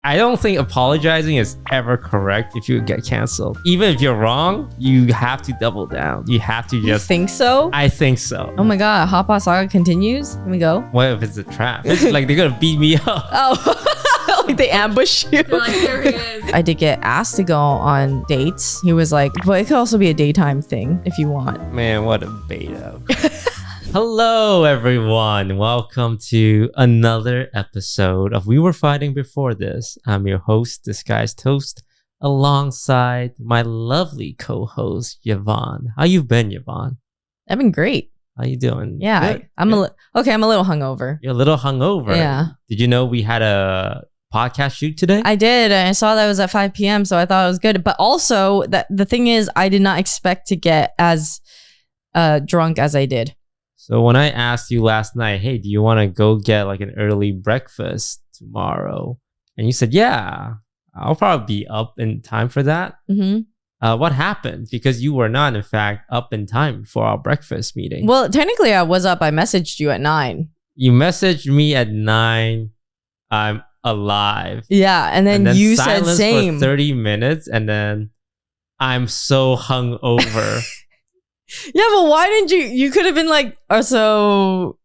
I don't think apologizing is ever correct if you get canceled. Even if you're wrong, you have to double down. You have to just... You think so? I think so. Oh my god, Hotpot saga continues? Can we go? What if it's a trap? It's like they're gonna beat me up. Oh, like they ambush you. You're like, there he is. I did get asked to go on dates. He was like, but it could also be a daytime thing if you want. Man, what a beta. Hello, everyone. Welcome to another episode of We Were Fighting Before This. I'm your host, Disguised Toast, alongside my lovely co-host, Yvonne. How you been, Yvonne? I've been great. How you doing? Yeah, Good? I'm a little hungover. You're a little hungover. Yeah. Did you know we had a podcast shoot today? I did. And I saw that it was at 5 p.m. So I thought it was good. But also, that the thing is, I did not expect to get as drunk as I did. So when I asked you last night, hey, do you want to go get like an early breakfast tomorrow? And you said, yeah, I'll probably be up in time for that. Mm-hmm. What happened? Because you were not, in fact, up in time for our breakfast meeting. Well, technically, I was up. I messaged you at 9. You messaged me at 9. I'm alive. Yeah. And then you said silence same. for 30 minutes. And then I'm so hungover. Yeah, but why didn't you could have been like, or so,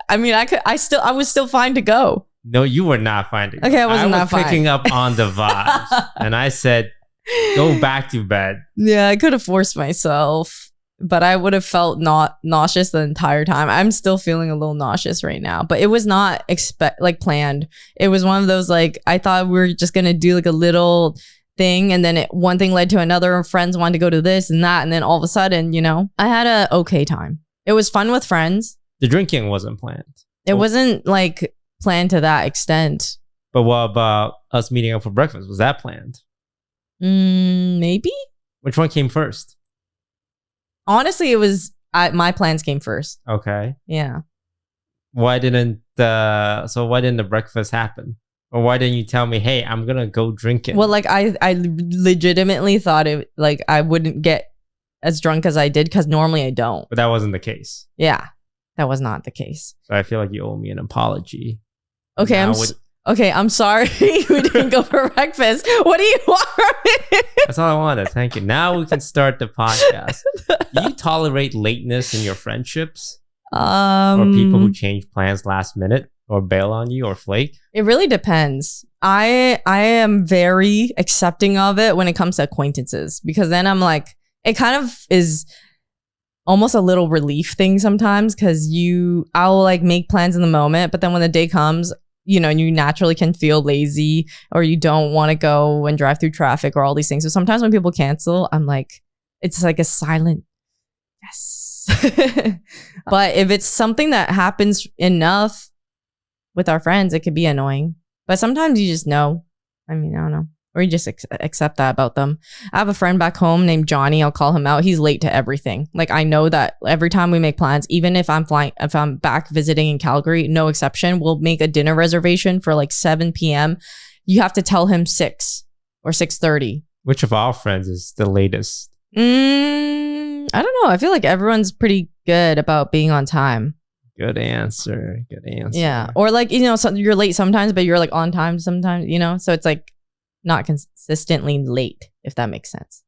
I mean, I was still fine to go. No, you were not fine to go. Okay, I wasn't not fine. picking up on the vibes. And I said, go back to bed. Yeah, I could have forced myself, but I would have felt not nauseous the entire time. I'm still feeling a little nauseous right now, but it was not planned. It was one of those, like, I thought we were just going to do like a little thing, and then one thing led to another. Friends wanted to go to this and that, and then all of a sudden, I had a okay time. It was fun with friends. The drinking wasn't planned. It wasn't like planned to that extent. But what about us meeting up for breakfast? Was that planned? Maybe. Which one came first? Honestly, it was my plans came first. Okay. Yeah. Why didn't the breakfast happen? Or why didn't you tell me, hey, I'm gonna go drinking? Well, like I legitimately thought it, like, I wouldn't get as drunk as I did, because normally I don't. But that wasn't the case. Yeah, that was not the case. So I feel like you owe me an apology. Okay, I'm sorry we didn't go for breakfast. What do you want from me? That's all I wanted. Thank you. Now we can start the podcast. Do you tolerate lateness in your friendships? Or people who change plans last minute? Or bail on you or flake? It really depends. I am very accepting of it when it comes to acquaintances, because then I'm like, it kind of is almost a little relief thing sometimes, because I'll like make plans in the moment, but then when the day comes, you naturally can feel lazy, or you don't want to go and drive through traffic or all these things. So sometimes when people cancel, I'm like, it's like a silent yes. But if it's something that happens enough with our friends, it could be annoying. But sometimes you just know. I mean, I don't know. Or you just accept that about them. I have a friend back home named Johnny. I'll call him out. He's late to everything. Like, I know that every time we make plans, even if I'm back visiting in Calgary, no exception, we'll make a dinner reservation for like 7 p.m. You have to tell him 6 or 6:30. Which of our friends is the latest? I don't know. I feel like everyone's pretty good about being on time. Good answer. Yeah. Or like, so you're late sometimes, but you're like on time sometimes, so it's like not consistently late, if that makes sense.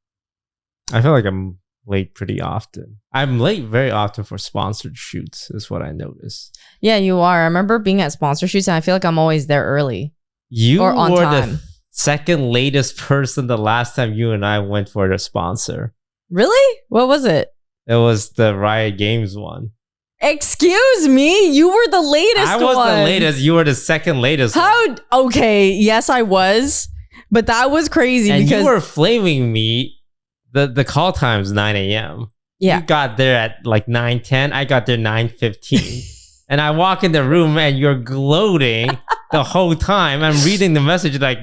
I feel like I'm late pretty often. I'm late very often for sponsored shoots, is what I noticed. Yeah, you are. I remember being at sponsor shoots, and I feel like I'm always there early. You or on were time. The second latest person the last time you and I went for the sponsor. Really? What was it? It was the Riot Games one. Excuse me, you were the latest one. I was the latest. You were the second latest. How? Okay, yes, I was, but that was crazy. And because you were flaming me. The call time's 9 a.m. Yeah, you got there at like 9:10. I got there 9:15, and I walk in the room and you're gloating the whole time. I'm reading the message like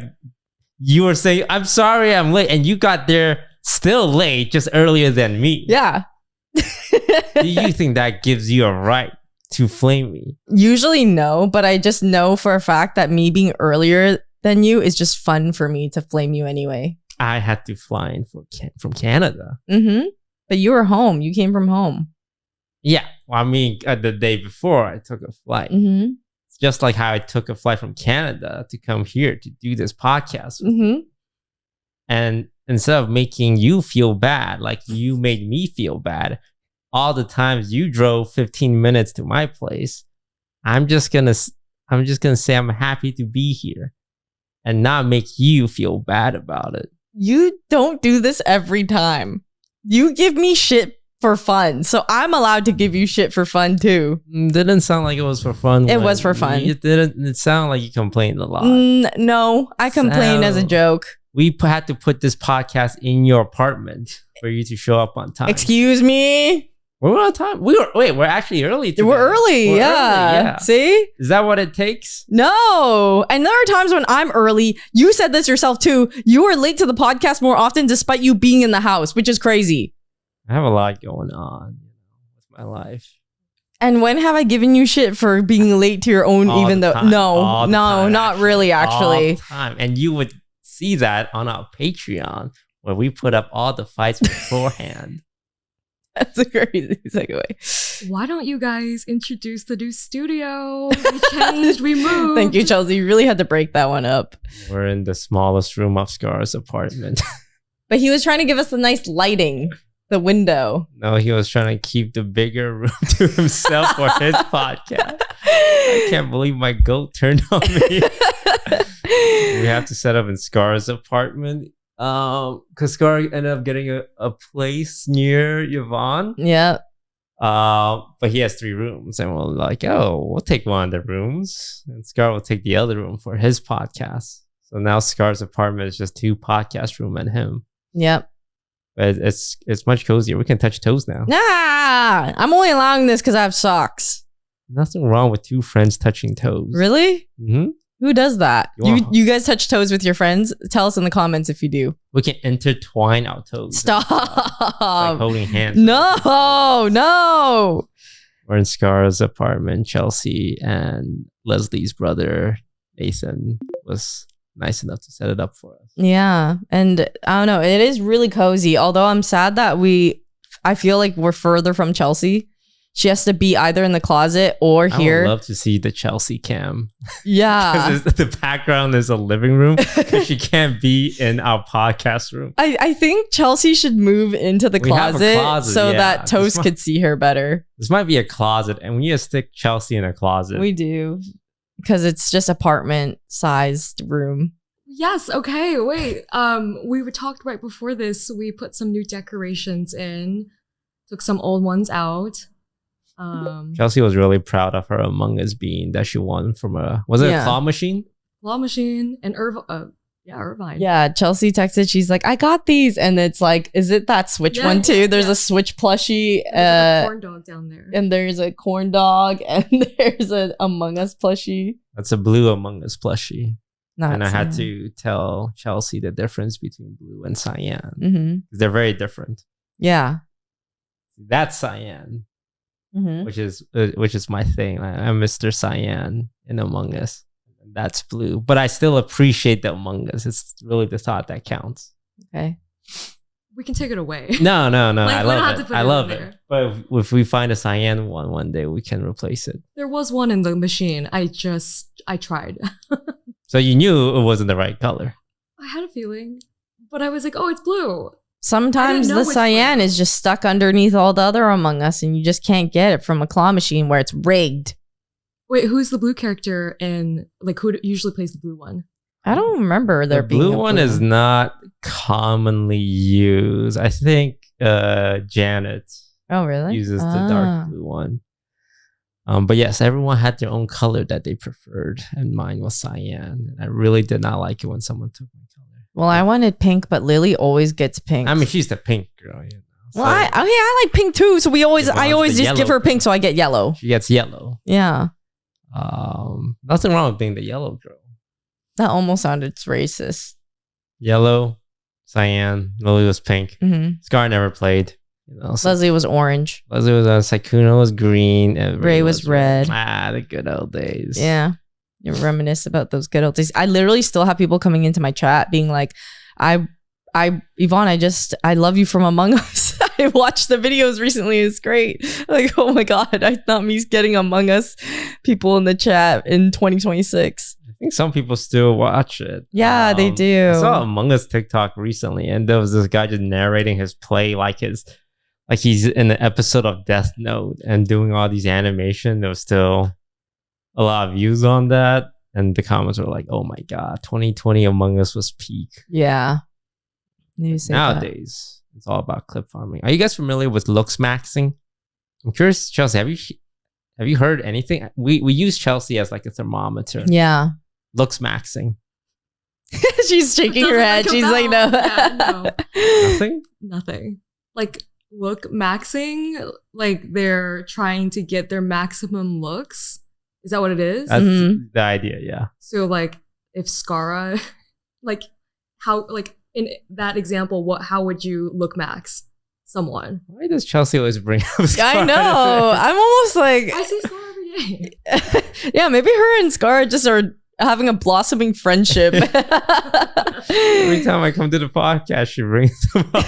you were saying, "I'm sorry, I'm late," and you got there still late, just earlier than me. Yeah. Do you think that gives you a right to flame me? Usually no, but I just know for a fact that me being earlier than you is just fun for me to flame you anyway. I had to fly in from Canada. But you were home. You came from home. Yeah. Well, I mean, the day before I took a flight. It's just like how I took a flight from Canada to come here to do this podcast. Mm-hmm. And instead of making you feel bad, like you made me feel bad, all the times you drove 15 minutes to my place, I'm just gonna say I'm happy to be here and not make you feel bad about it. You don't do this every time. You give me shit for fun, so I'm allowed to give you shit for fun too. Didn't sound like it was for fun. It was for fun. It sounded like you complained a lot. No, I complained as a joke. We had to put this podcast in your apartment for you to show up on time. Excuse me? We're on time. We're actually early today. We're early, yeah. See? Is that what it takes? No. And there are times when I'm early. You said this yourself too. You are late to the podcast more often despite you being in the house, which is crazy. I have a lot going on with my life. And when have I given you shit for being late to your own, all even though time. no, not actually. Really, actually. All the time. And you would see that on our Patreon where we put up all the fights beforehand. That's a crazy segue. Why don't you guys introduce the new studio? We changed, we moved. Thank you, Chelsea. You really had to break that one up. We're in the smallest room of Scar's apartment. But he was trying to give us the nice lighting, the window. No, he was trying to keep the bigger room to himself for his podcast. I can't believe my goat turned on me. We have to set up in Scar's apartment. Because Scar ended up getting a place near Yvonne. Yeah. But he has 3 rooms, and we're like, oh, we'll take one of the rooms, and Scar will take the other room for his podcast. So now Scar's apartment is just 2 podcast room and him. Yep. But it's much cozier. We can touch toes now. Nah, I'm only allowing this because I have socks. Nothing wrong with 2 friends touching toes. Really? Mm-hmm. Who does that? You guys touch toes with your friends? Tell us in the comments if you do. We can intertwine our toes. Stop. Like holding hands. No. We're in Scar's apartment. Chelsea and Leslie's brother, Nathan, was nice enough to set it up for us. Yeah. And I don't know. It is really cozy. Although I'm sad that I feel like we're further from Chelsea. She has to be either in the closet or here. I would love to see the Chelsea cam. Yeah. The background is a living room because she can't be in our podcast room. I think Chelsea should move into the closet so that Toast could see her better. This might be a closet, and we need to stick Chelsea in a closet. We do. Because it's just apartment-sized room. Yes, okay, wait. We were talked right before this. We put some new decorations in. Took some old ones out. Chelsea was really proud of her Among Us bean that she won from a claw machine? Claw machine and Irvine. Yeah, Chelsea texted, she's like, I got these. And it's like, is it that Switch one too? There's a Switch plushie. There's a corn dog down there. And there's a corn dog and there's an Among Us plushie. That's a blue Among Us plushie. And I had to tell Chelsea the difference between blue and cyan. Mm-hmm. They're very different. Yeah. That's cyan. Mm-hmm. Which is my thing. I'm Mr. Cyan in Among Us. That's blue, but I still appreciate the Among Us. It's really the thought that counts. Okay, we can take it away. No. Like, I love it. But if we find a cyan one day, we can replace it. There was one in the machine. I tried. So you knew it wasn't the right color. I had a feeling, but I was like, oh, it's blue. Sometimes the cyan is just stuck underneath all the other Among Us and you just can't get it from a claw machine where it's rigged. Wait, who's the blue character and like who usually plays the blue one? I don't remember there being blue one is not commonly used. I think Janet uses the dark blue one. But yes, everyone had their own color that they preferred, and mine was cyan. I really did not like it when someone took my color. Well, I wanted pink, but Lily always gets pink. I mean, she's the pink girl, you know. So, well, I like pink too. So I always just give her pink, so I get yellow. She gets yellow. Yeah. Nothing wrong with being the yellow girl. That almost sounded racist. Yellow, cyan, Lily was pink. Mm-hmm. Scar never played. You know, so Leslie was orange. Leslie was Saikuno was green. And Ray was red. The good old days. Yeah. You reminisce about those good old days. I literally still have people coming into my chat being like, Yvonne, I love you from Among Us. I watched the videos recently. It's great. Like, oh my God, I thought me getting Among Us people in the chat in 2026. I think some people still watch it. Yeah, they do. I saw Among Us TikTok recently, and there was this guy just narrating his play like he's in an episode of Death Note and doing all these animation. There was still a lot of views on that, and the comments were like, "Oh my God, 2020 Among Us was peak." Yeah. Nowadays, it's all about clip farming. Are you guys familiar with looks maxing? I'm curious, Chelsea. Have you heard anything? We use Chelsea as like a thermometer. Yeah. Looks maxing. She's shaking her head. She's like, no. Yeah, Nothing. nothing. Like look maxing, like they're trying to get their maximum looks. Is that what it is? That's the idea. Yeah. So like if Skara, like how, like in that example, how would you look max someone? Why does Chelsea always bring up Scar? I know. I'm almost like, I see Skara every day. yeah, maybe her and Scar just are having a blossoming friendship. Every time I come to the podcast, she brings them up.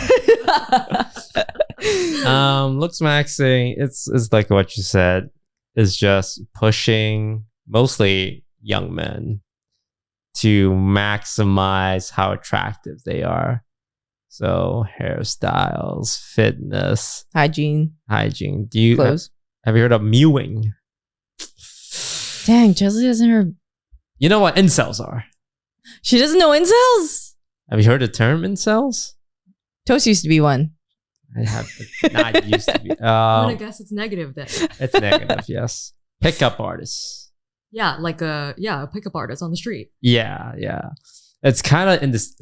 Looks maxing, it's like what you said. It's just pushing mostly young men to maximize how attractive they are. So hairstyles, fitness, Hygiene. Do you Clothes. have you heard of mewing? Dang, Chelsea doesn't hear. You know what incels are? She doesn't know incels? Have you heard the term incels? Toast used to be one. I have not used to be. I'm gonna guess it's negative then. It's negative, yes. Pickup artists. Yeah, like a pickup artist on the street. Yeah. It's kind of in this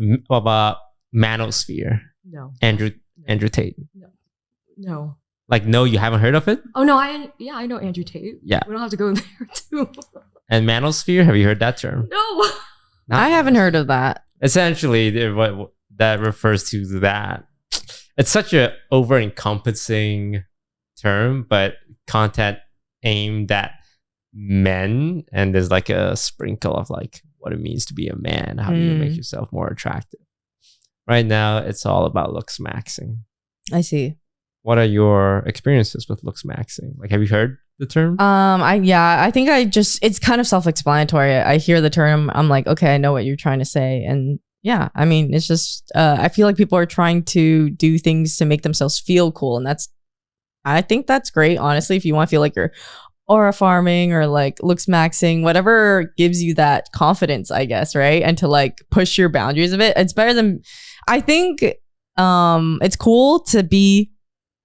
manosphere. No. Andrew Tate. No. Like, no, you haven't heard of it? Oh no, I know Andrew Tate. Yeah. We don't have to go there too. And manosphere, have you heard that term? No. I haven't heard of that. Essentially, what that refers to that. It's such a over-encompassing term, but content aimed at men, and there's like a sprinkle of like what it means to be a man. How do you make yourself more attractive? Right now, it's all about looks maxing. I see. What are your experiences with looks maxing? Like, have you heard the term? I think it's kind of self-explanatory. I hear the term, I'm like, okay, I know what you're trying to say. And yeah, I mean, it's just, I feel like people are trying to do things to make themselves feel cool. And I think that's great, honestly, if you want to feel like you're aura farming or like looks maxing, whatever gives you that confidence, I guess, right? And to like push your boundaries of it. It's better than, I think it's cool to be,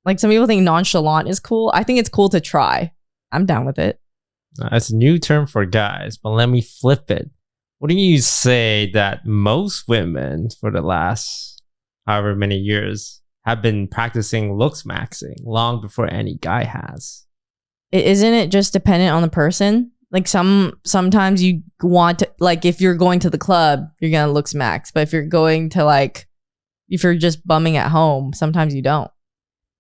like some people think nonchalant is cool. I think it's cool to try. I'm down with it. It's a new term for guys, but let me flip it. What do you say that most women for the last however many years have been practicing looks maxing long before any guy has? Isn't it just dependent on the person? Like sometimes you want to, like if you're going to the club, you're gonna looks max. But if you're going to like, if you're just bumming at home, sometimes you don't.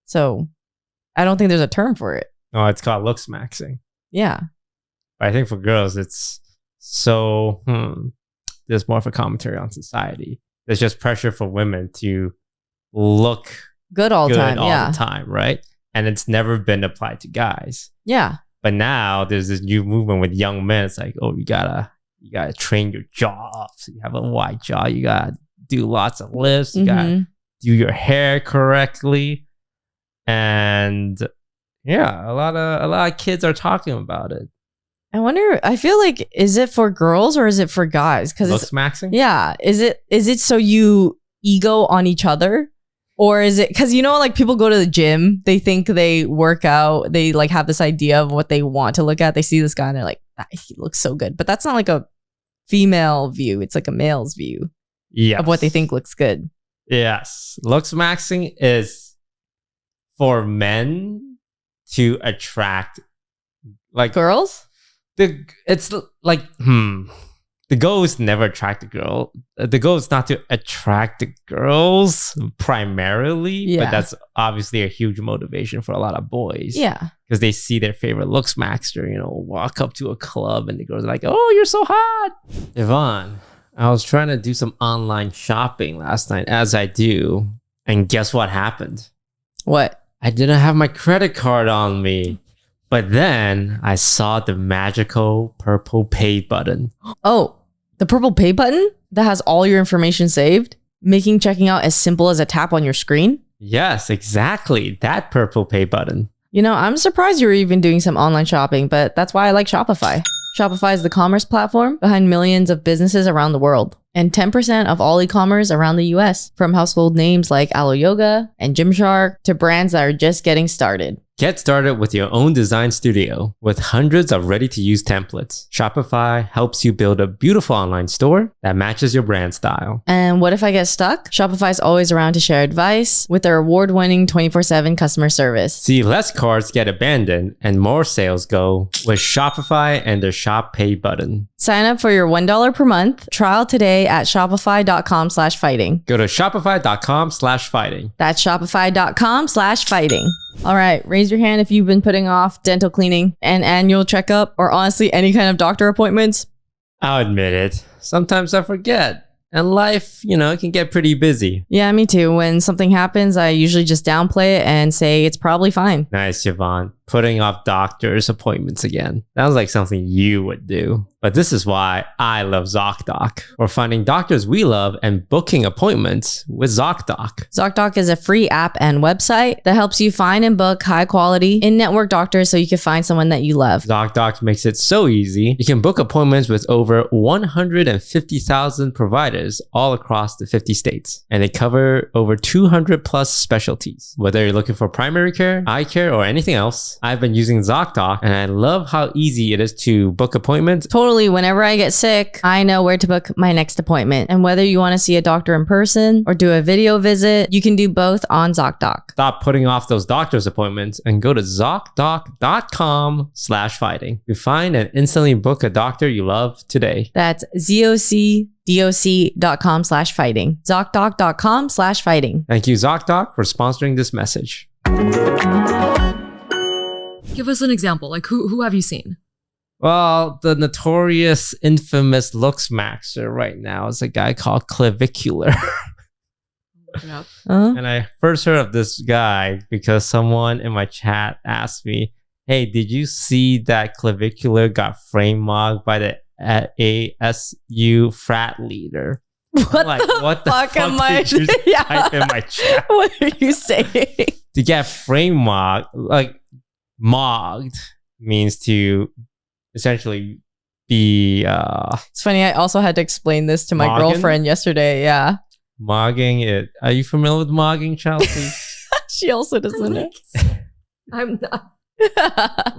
So I don't think there's a term for it. Oh, it's called looks maxing. Yeah. But I think for girls, it's so, there's more of a commentary on society. There's just pressure for women to look good all the time. the time, right? And it's never been applied to guys. Yeah. But now there's this new movement with young men. It's like, oh, you gotta train your jaw up. So you have a wide jaw. You gotta do lots of lifts. You gotta do your hair correctly. And yeah, a lot of kids are talking about it. I wonder, I feel like, is it for girls or is it for guys? Because looks maxing? Yeah. Is it so you ego on each other? Or is it because, you know, like people go to the gym, they think they work out, they like have this idea of what they want to look at. They see this guy and they're like, he looks so good. But that's not like a female view. It's like a male's view of what they think looks good. Yes. Looks maxing is for men to attract like girls. It's like the goal is never attract the girl. The goal is not to attract the girls primarily, but that's obviously a huge motivation for a lot of boys. Yeah, because they see their favorite looks maxer, walk up to a club and the girls are like, "Oh, you're so hot." Yvonne, I was trying to do some online shopping last night, as I do, and guess what happened? What? I didn't have my credit card on me. But then I saw the magical purple pay button. Oh, the purple pay button that has all your information saved, making checking out as simple as a tap on your screen? Yes, exactly. That purple pay button. You know, I'm surprised you're even doing some online shopping, but that's why I like Shopify. Shopify is the commerce platform behind millions of businesses around the world. And 10% of all e-commerce around the US, from household names like Alo Yoga and Gymshark to brands that are just getting started. Get started with your own design studio with hundreds of ready-to-use templates. Shopify helps you build a beautiful online store that matches your brand style. And what if I get stuck? Shopify is always around to share advice with their award-winning 24/7 customer service. See less carts get abandoned and more sales go with Shopify and their Shop Pay button. Sign up for your $1 per month trial today at shopify.com/fighting. Go to shopify.com/fighting. That's shopify.com/fighting. All right, raise your hand if you've been putting off dental cleaning, an annual checkup, or honestly any kind of doctor appointments. I'll admit it. Sometimes I forget. And life, it can get pretty busy. Yeah, me too. When something happens, I usually just downplay it and say it's probably fine. Nice, Yvonne. Putting off doctor's appointments again. Sounds like something you would do. But this is why I love Zocdoc. We're finding doctors we love and booking appointments with Zocdoc. Zocdoc is a free app and website that helps you find and book high quality in-network doctors so you can find someone that you love. Zocdoc makes it so easy. You can book appointments with over 150,000 providers all across the 50 states. And they cover over 200 plus specialties. Whether you're looking for primary care, eye care, or anything else, I've been using Zocdoc and I love how easy it is to book appointments. Totally. Whenever I get sick, I know where to book my next appointment. And whether you want to see a doctor in person or do a video visit, you can do both on Zocdoc. Stop putting off those doctor's appointments and go to Zocdoc.com/fighting. You find and instantly book a doctor you love today. That's ZocDoc.com/fighting. Zocdoc.com/fighting. Thank you, Zocdoc, for sponsoring this message. Give us an example. Like who have you seen? Well, the notorious, infamous looks maxer right now is a guy called Clavicular. And I first heard of this guy because someone in my chat asked me, hey, did you see that Clavicular got frame mogged by the ASU frat leader? What the fuck am I? Did you type in my chat? What are you saying? To get frame mogged, mogged means to essentially be It's funny, I also had to explain this to my mogging? girlfriend yesterday. Yeah. Mogging it. Are you familiar with mogging, Chelsea? She also doesn't know. I'm not.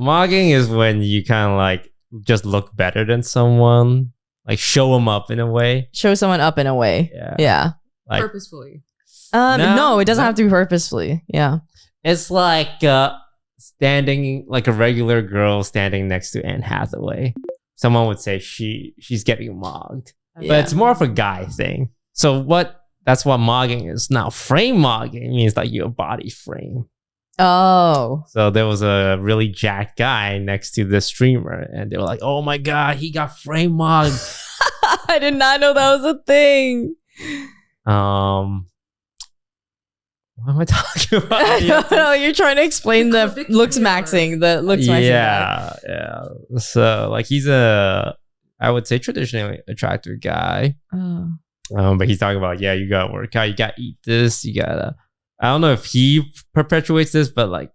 Mogging is when you kind of just look better than someone, show them up in a way. Show someone up in a way. Yeah. Purposefully. No, it doesn't have to be purposefully. Yeah. It's standing like a regular girl standing next to Anne Hathaway. Someone would say she's getting mogged. Yeah. But it's more of a guy thing. So that's what mogging is. Now, frame mogging means your body frame. Oh. So there was a really jacked guy next to the streamer and they were like, oh my God, he got frame mogged. I did not know that was a thing. What am I talking about? No, you're trying to explain the looks maxing. The looks maxing. Yeah. So he's I would say traditionally attractive guy. Oh. But he's talking about, you gotta work out, you gotta eat this, you gotta. I don't know if he perpetuates this, but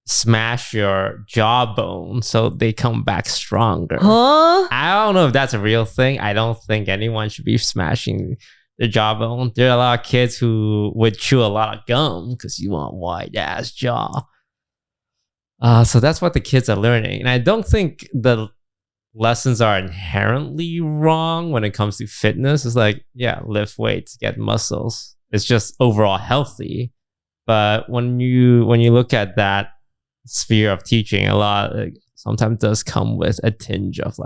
smash your jawbone so they come back stronger. Huh? I don't know if that's a real thing. I don't think anyone should be smashing their jawbone. There are a lot of kids who would chew a lot of gum because you want wide ass jaw. So that's what the kids are learning. And I don't think the lessons are inherently wrong when it comes to fitness. It's lift weights, get muscles. It's just overall healthy. But when you look at that sphere of teaching, a lot sometimes does come with a tinge of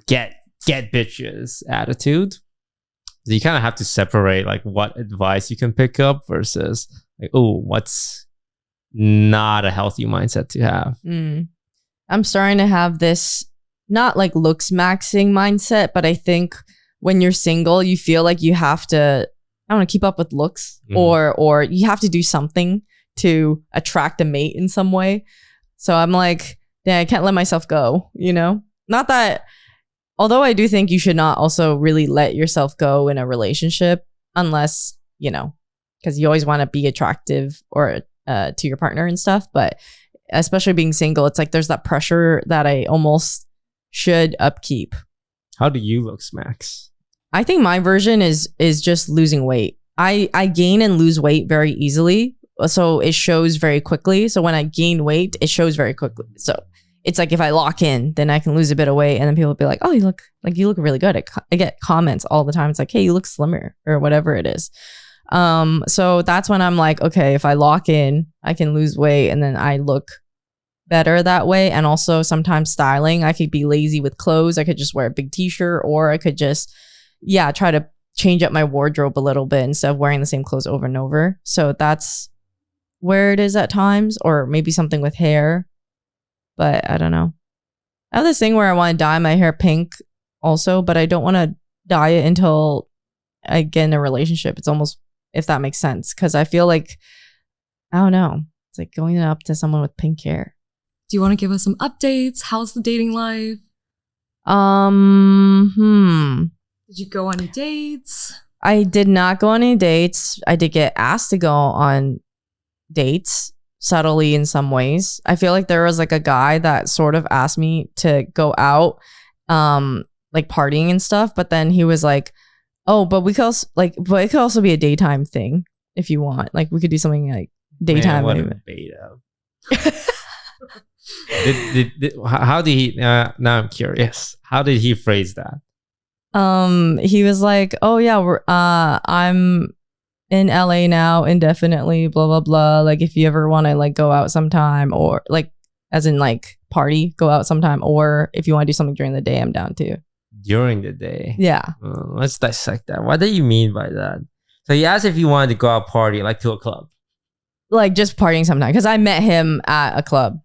get bitches attitude. So you kind of have to separate what advice you can pick up versus what's not a healthy mindset to have. I'm starting to have this not looks maxing mindset, but I think when you're single, you feel like you have to, I don't know, keep up with looks or you have to do something to attract a mate in some way. So I'm like, yeah, I can't let myself go, you know? Not that, although I do think you should not also really let yourself go in a relationship unless, you know, because you always want to be attractive or to your partner and stuff. But especially being single, it's like there's that pressure that I almost should upkeep. How do you look, Max? I think my version is just losing weight. I gain and lose weight very easily. So it shows very quickly. So when I gain weight, it shows very quickly. So it's like if I lock in, then I can lose a bit of weight, and then people will be like, "Oh, you look really good." I get comments all the time. It's like, "Hey, you look slimmer," or whatever it is. So that's when I'm like, okay, if I lock in, I can lose weight, and then I look better that way. And also sometimes styling, I could be lazy with clothes. I could just wear a big t-shirt, or I could just, try to change up my wardrobe a little bit instead of wearing the same clothes over and over. So that's where it is at times, or maybe something with hair. But I don't know. I have this thing where I want to dye my hair pink also, but I don't want to dye it until I get in a relationship. It's almost, if that makes sense, because I feel like, I don't know, it's like going up to someone with pink hair. Do you want to give us some updates? How's the dating life? Did you go on any dates? I did not go on any dates. I did get asked to go on dates subtly in some ways. I feel like there was like a guy that sort of asked me to go out, like partying and stuff. But then he was like, "Oh, but we could also but it could also be a daytime thing if you want. Like we could do something like daytime." Man, what a beta. How did he? Now I'm curious. How did he phrase that? He was like, "Oh yeah, I'm in LA now indefinitely, blah blah blah. Like if you ever want to like go out sometime, or like as in like party, go out sometime, or if you want to do something during the day, I'm down too." During the day. Yeah. Let's dissect that. What do you mean by that? So he asked if you wanted to go out party, like to a club. Like just partying sometime, because I met him at a club.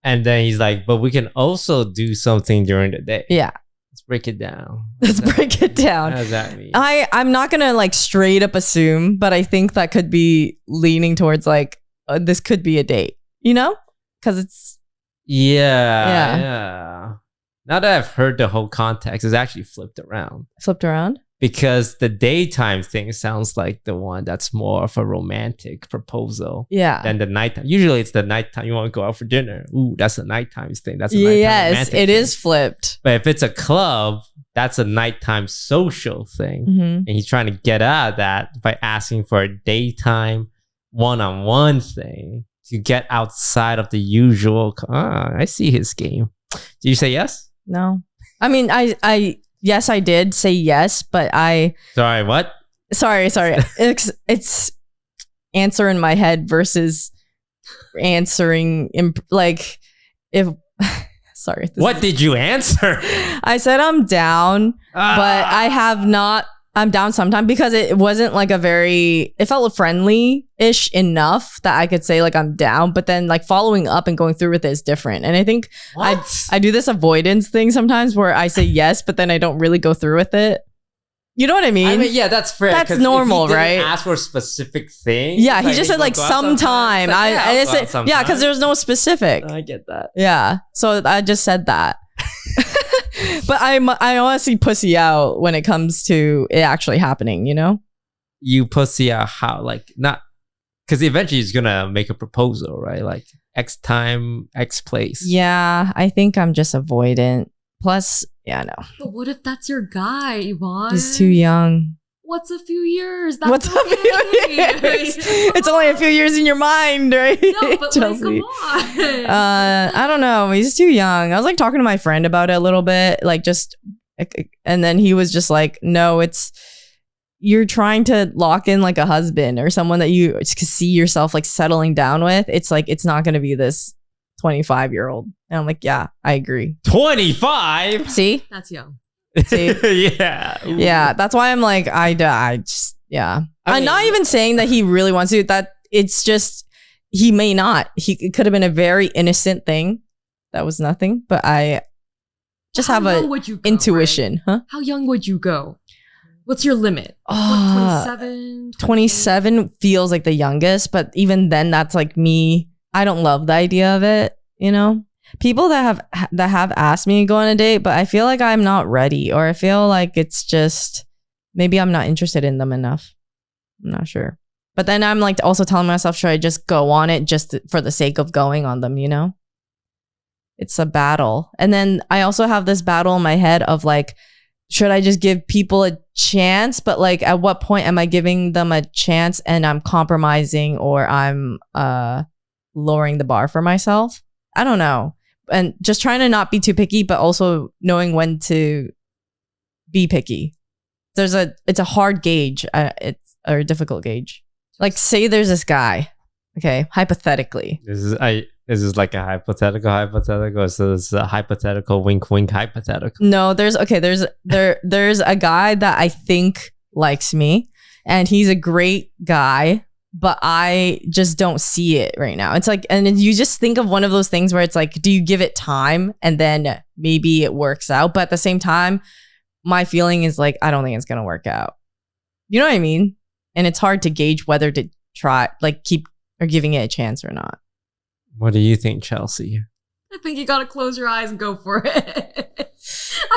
And then he's like, "But we can also do something during the day." Yeah. Let's break it down. Let's break it down. What does that mean? I'm not gonna like straight up assume, but I think that could be leaning towards like this could be a date, you know? Because it's yeah. Now that I've heard the whole context, it's actually flipped around. Flipped around? Because the daytime thing sounds like the one that's more of a romantic proposal. Yeah. Than the nighttime. Usually it's the nighttime. You want to go out for dinner. Ooh, that's a nighttime thing. That's a nighttime yes, it is flipped. But if it's a club, that's a nighttime social thing. Mm-hmm. And he's trying to get out of that by asking for a daytime one-on-one thing to get outside of the usual. I see his game. Do you say yes? No. I mean, yes, I did say yes, but Sorry, what? Sorry. It's answer in my head versus answering sorry. What did you answer? I said I'm down, but I'm down sometime, because it wasn't like it felt friendly-ish enough that I could say like I'm down, but then like following up and going through with it is different. And I think I do this avoidance thing sometimes where I say yes, but then I don't really go through with it. You know what I mean? I mean, yeah, that's fair. That's normal, if he right? Ask for a specific thing. Yeah, he just said like sometime. Yeah, because there's no specific. I get that. Yeah, so I just said that. But I honestly pussy out when it comes to it actually happening, you know? You pussy out how? Like, not... Because eventually he's going to make a proposal, right? Like, X time, X place. Yeah, I think I'm just avoidant. Plus, yeah, no. But what if that's your guy, Yvonne? He's too young. What's a few years? That's What's okay. a few years? It's only a few years in your mind, right? No, but like, come on. I don't know. He's too young. I was like talking to my friend about it a little bit, like just, and then he was just like, "No, you're trying to lock in like a husband or someone that you see yourself like settling down with. It's like, it's not going to be this 25-year-old." And I'm like, yeah, I agree. 25? See? That's young. See? Yeah. Ooh. Yeah. That's why I'm like, I just, yeah. I'm not even saying that he really wants to. That it's just, he may not. It could have been a very innocent thing. That was nothing. But I just have a intuition. Huh? How young would you go? What's your limit? 27? 27 feels like the youngest, but even then, that's like me. I don't love the idea of it, you know? People that have asked me to go on a date, but I feel like I'm not ready, or I feel like it's just maybe I'm not interested in them enough. I'm not sure. But then I'm like also telling myself, should I just go on it just for the sake of going on them, you know? It's a battle. And then I also have this battle in my head of like, should I just give people a chance? But like, at what point am I giving them a chance and I'm compromising, or I'm lowering the bar for myself? I don't know. And just trying to not be too picky, but also knowing when to be picky. It's a hard gauge. It's a difficult gauge. Like, say there's this guy, okay, hypothetically. This is like a hypothetical. So it's a hypothetical wink hypothetical. No, there's a guy that I think likes me, and he's a great guy, but I just don't see it right now. It's like, and you just think of one of those things where it's like, do you give it time and then maybe it works out? But at the same time, my feeling is like, I don't think it's gonna work out. You know what I mean? And it's hard to gauge whether to try, like, keep or giving it a chance or not. What do you think, Chelsea? I think you gotta close your eyes and go for it.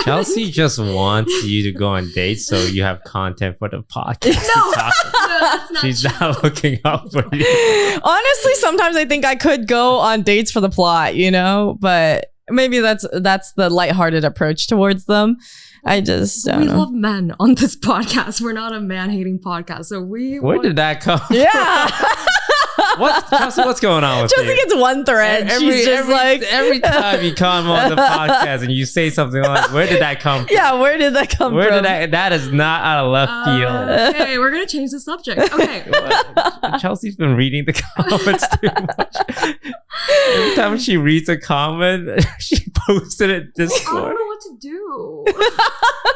Chelsea just wants you to go on dates so you have content for the podcast. No, that's not She's true. not looking out for you. Honestly, sometimes I think I could go on dates for the plot, you know, but maybe that's the lighthearted approach towards them. I just don't we know. love men on this podcast. We're not a man-hating podcast, so Where did that come from? Yeah. Chelsea, what's going on with Chelsea you? gets one thread. She's just every time you come on the podcast and you say something like, where did that come from? Yeah, where did that come from? That is not out of left field. Okay, we're gonna change the subject. Okay. Chelsea's been reading the comments too much. Every time she reads a comment, she posted it I Discord. don't know what to do.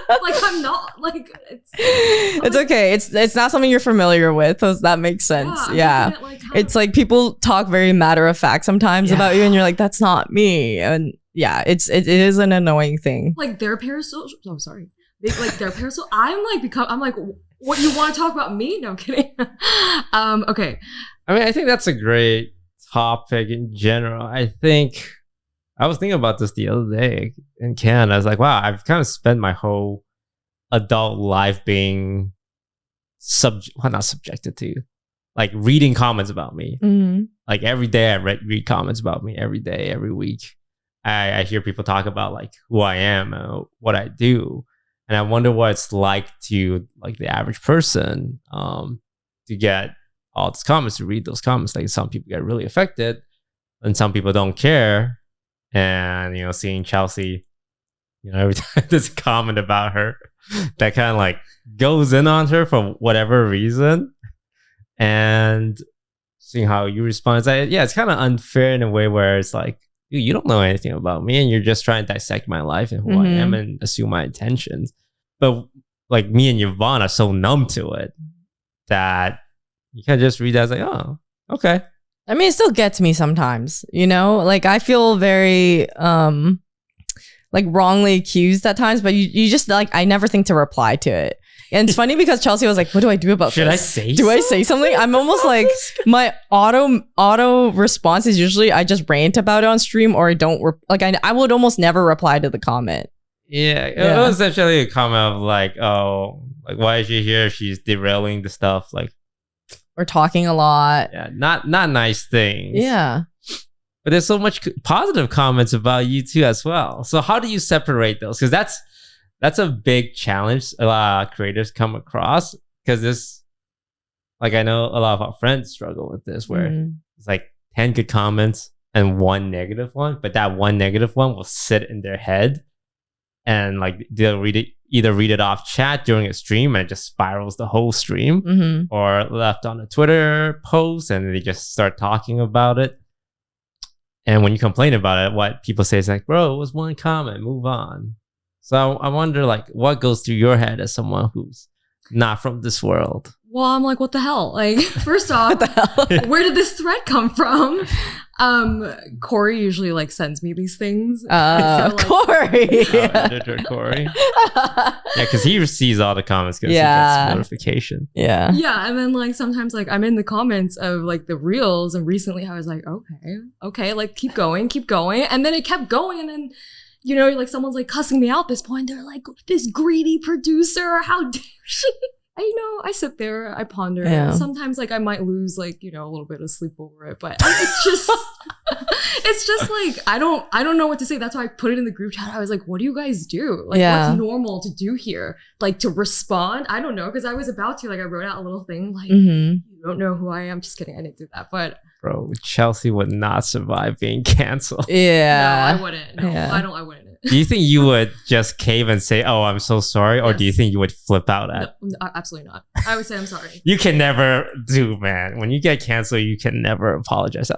Like, I'm not like It's okay. It's not something you're familiar with, so that makes sense. Yeah. It's like people talk very matter of fact sometimes about you, and you're like, that's not me. And yeah, it is an annoying thing. like their parasocial. Oh, sorry. Like their parasocial. I'm like, what, you want to talk about me? No, I'm kidding. Okay. I mean, I think that's a great topic in general. I think I was thinking about this the other day in Canada. I was like, wow, I've kind of spent my whole adult life being not subjected to, like, reading comments about me. Mm-hmm. Like, every day I read comments about me, every day, every week. I hear people talk about like who I am and what I do. And I wonder what it's like to, like, the average person to get all these comments, to read those comments. Like, some people get really affected and some people don't care. And, you know, seeing Chelsea, you know, every time there's a comment about her that kind of like goes in on her for whatever reason, and seeing how you respond, it's kind of unfair in a way where it's like, dude, you don't know anything about me and you're just trying to dissect my life and who I am and assume my intentions. But like, me and Yvonne are so numb to it that you can just read that as like, oh, okay. I mean, it still gets me sometimes, you know? Like, I feel very, like, wrongly accused at times, but you just, like, I never think to reply to it. And it's funny because Chelsea was like, what do I do about Should this? I say something? I'm almost like, my auto response is usually I just rant about it on stream, or I don't, I would almost never reply to the comment. Yeah, it was essentially a comment of like, oh, like, why is she here? She's derailing the stuff. Like, Or talking a lot. yeah, not nice things. Yeah. But there's so much positive comments about you too as well. So how do you separate those? Because that's a big challenge a lot of creators come across. Because this, like, I know a lot of our friends struggle with this, where it's like 10 good comments and one negative one, but that one negative one will sit in their head, and like they'll either read it off chat during a stream and it just spirals the whole stream, or left on a Twitter post and they just start talking about it. And when you complain about it, what people say is like, bro, it was one comment, move on. So I wonder, like, what goes through your head as someone who's not from this world? Well, I'm like, what the hell? Like, first off, where did this thread come from? Corey usually like sends me these things. Corey. Editor Corey. Yeah, because he receives all the comments because he gets notification. Yeah. Yeah, and then like sometimes like I'm in the comments of like the reels, and recently I was like, okay, like keep going, and then it kept going, and then like someone's like cussing me out at this point. They're like, this greedy producer, how dare she? I sit there, I ponder. Yeah. Sometimes like I might lose like, a little bit of sleep over it, but it's just like I don't know what to say. That's why I put it in the group chat. I was like, what do you guys do? Like what's normal to do here? Like to respond? I don't know, because I was about to, like I wrote out a little thing like you don't know who I am. Just kidding, I didn't do that. But bro, Chelsea would not survive being canceled. Yeah. No, I wouldn't. No, yeah. I wouldn't. Do you think you would just cave and say, oh, I'm so sorry? Or do you think you would flip out at? No, absolutely not. I would say I'm sorry. You can never do, man. When you get canceled, you can never apologize.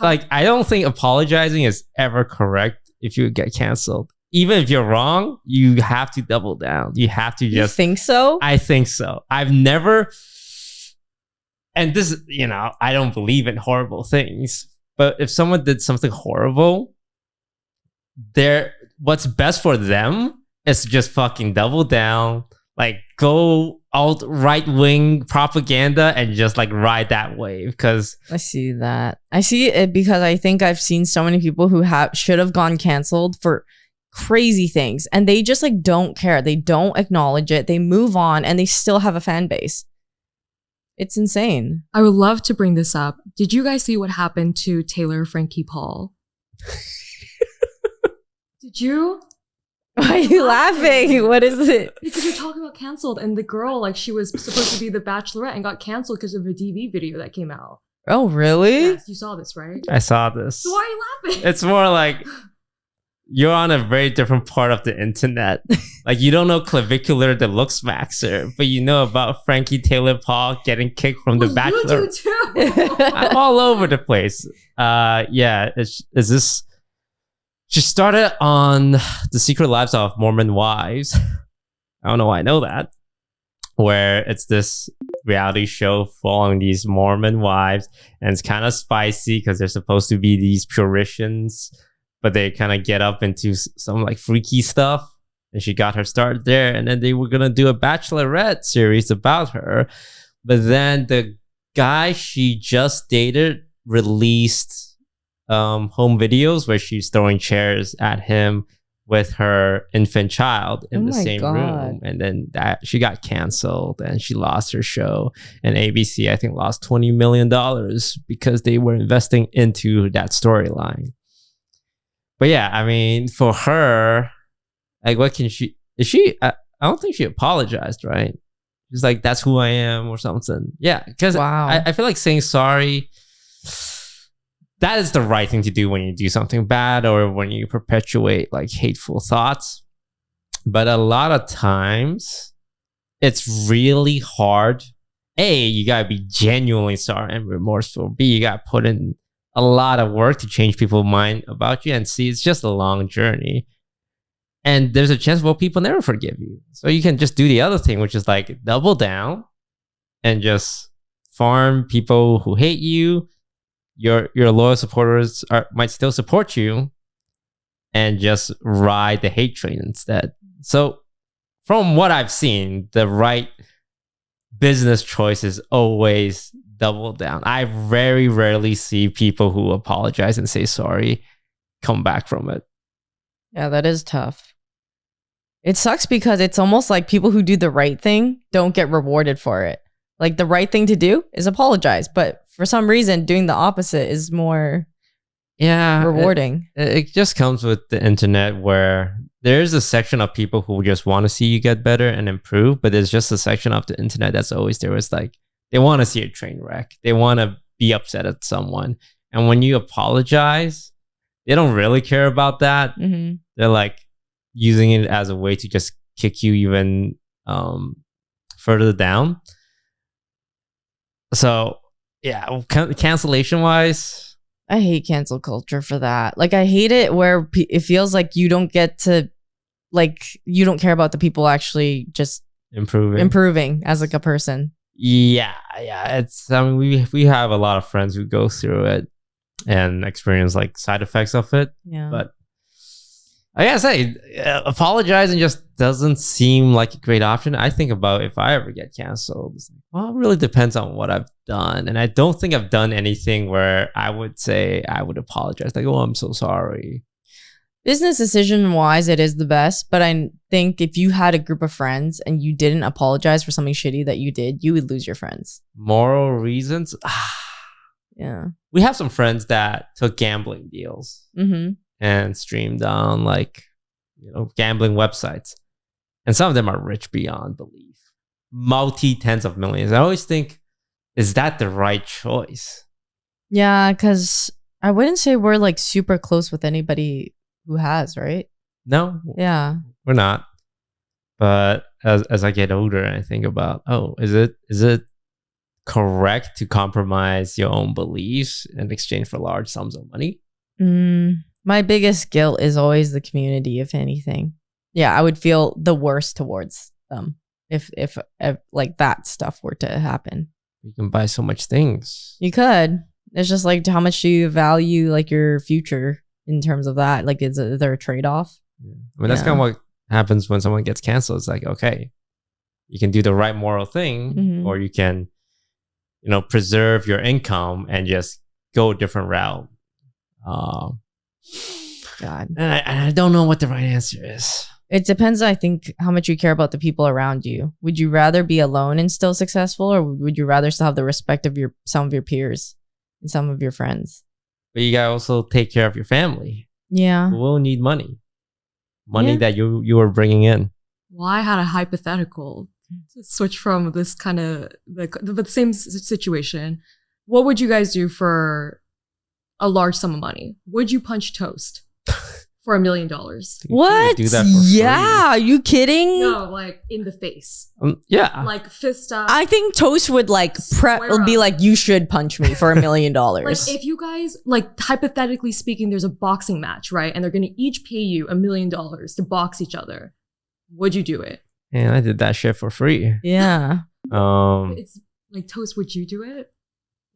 Like, I don't think apologizing is ever correct if you get canceled. Even if you're wrong, you have to double down. You have to just... You think so? I think so. I've never... And this, I don't believe in horrible things. But if someone did something horrible... what's best for them is to just fucking double down, like go alt right wing propaganda and just like ride that wave. Because I see that. I see it because I think I've seen so many people who should have gone canceled for crazy things, and they just like don't care. They don't acknowledge it. They move on, and they still have a fan base. It's insane. I would love to bring this up. Did you guys see what happened to Taylor Frankie Paul? Did you? Why are you laughing? What is it? Because you're talking about canceled, and the girl, like, she was supposed to be the Bachelorette and got canceled because of a DV video that came out. Oh, really? Yes, you saw this, right? I saw this. So why are you laughing? It's more like you're on a very different part of the internet. Like, you don't know Clavicular, the looks maxer, but you know about Frankie Taylor Paul getting kicked from the Bachelor. You do too. I'm all over the place. Yeah, is this... She started on The Secret Lives of Mormon Wives. I don't know why I know that. Where it's this reality show following these Mormon wives. And it's kind of spicy because they're supposed to be these Puritans. But they kind of get up into some like freaky stuff. And she got her start there. And then they were going to do a Bachelorette series about her. But then the guy she just dated released home videos where she's throwing chairs at him with her infant child in the same room, and then that she got canceled and she lost her show, and ABC I think lost $20 million because they were investing into that storyline. But yeah, I mean, for her, like, what can she? Is she? I don't think she apologized, right? She's like, "That's who I am" or something. Yeah, because I feel like saying sorry. That is the right thing to do when you do something bad or when you perpetuate like hateful thoughts. But a lot of times it's really hard. A, you gotta be genuinely sorry and remorseful. B, you gotta put in a lot of work to change people's mind about you. And C, it's just a long journey. And there's a chance, well, people never forgive you. So you can just do the other thing, which is like double down and just farm people who hate you. Your loyal supporters might still support you, and just ride the hate train instead. So from what I've seen, the right business choice is always double down. I very rarely see people who apologize and say sorry come back from it. Yeah, that is tough. It sucks because it's almost like people who do the right thing don't get rewarded for it. Like, the right thing to do is apologize, but for some reason, doing the opposite is more rewarding. It just comes with the internet where there's a section of people who just want to see you get better and improve, but there's just a section of the internet that's always there. It's like, they want to see a train wreck. They want to be upset at someone. And when you apologize, they don't really care about that. Mm-hmm. They're like using it as a way to just kick you even further down. So, yeah, cancellation wise, I hate cancel culture for that. Like, I hate it where it feels like you don't get to, like, you don't care about the people actually just improving as like a person. Yeah. It's, I mean, we have a lot of friends who go through it. and experience like side effects of it. Yeah. But I gotta say, apologizing just doesn't seem like a great option. I think about if I ever get canceled, it's like, well, it really depends on what I've done. And I don't think I've done anything where I would say I would apologize. Like, oh, I'm so sorry. Business decision wise, it is the best. But I think if you had a group of friends and you didn't apologize for something shitty that you did, you would lose your friends. Moral reasons? Yeah. We have some friends that took gambling deals and streamed on like, gambling websites. And some of them are rich beyond belief. Multi-tens of millions. I always think, is that the right choice? Yeah, because I wouldn't say we're like super close with anybody who has, right? No. Yeah. We're not. But as I get older, I think about, is it correct to compromise your own beliefs in exchange for large sums of money? My biggest guilt is always the community, if anything. Yeah, I would feel the worst towards them if like that stuff were to happen. You can buy so much things. You could. It's just like, how much do you value like your future in terms of that? Like, is there a trade-off? Yeah. I mean, that's kind of what happens when someone gets canceled. It's like, okay, you can do the right moral thing, or you can, preserve your income and just go a different route. God. And I don't know what the right answer is. It depends, I think, how much you care about the people around you. Would you rather be alone and still successful, or would you rather still have the respect of some of your peers and some of your friends? But you gotta also take care of your family. Yeah. Who will need money that you are bringing in. Well, I had a hypothetical to switch from this kind of the same situation. What would you guys do for a large sum of money? Would you punch Toast for $1 million? What? Do that for free. Are you kidding? No, like in the face. Yeah. Like fist up. I think Toast would like be like, you should punch me for $1 million. Like if you guys, like hypothetically speaking, there's a boxing match, right? And they're going to each pay you $1 million to box each other. Would you do it? And I did that shit for free. Yeah. It's like, Toast, would you do it?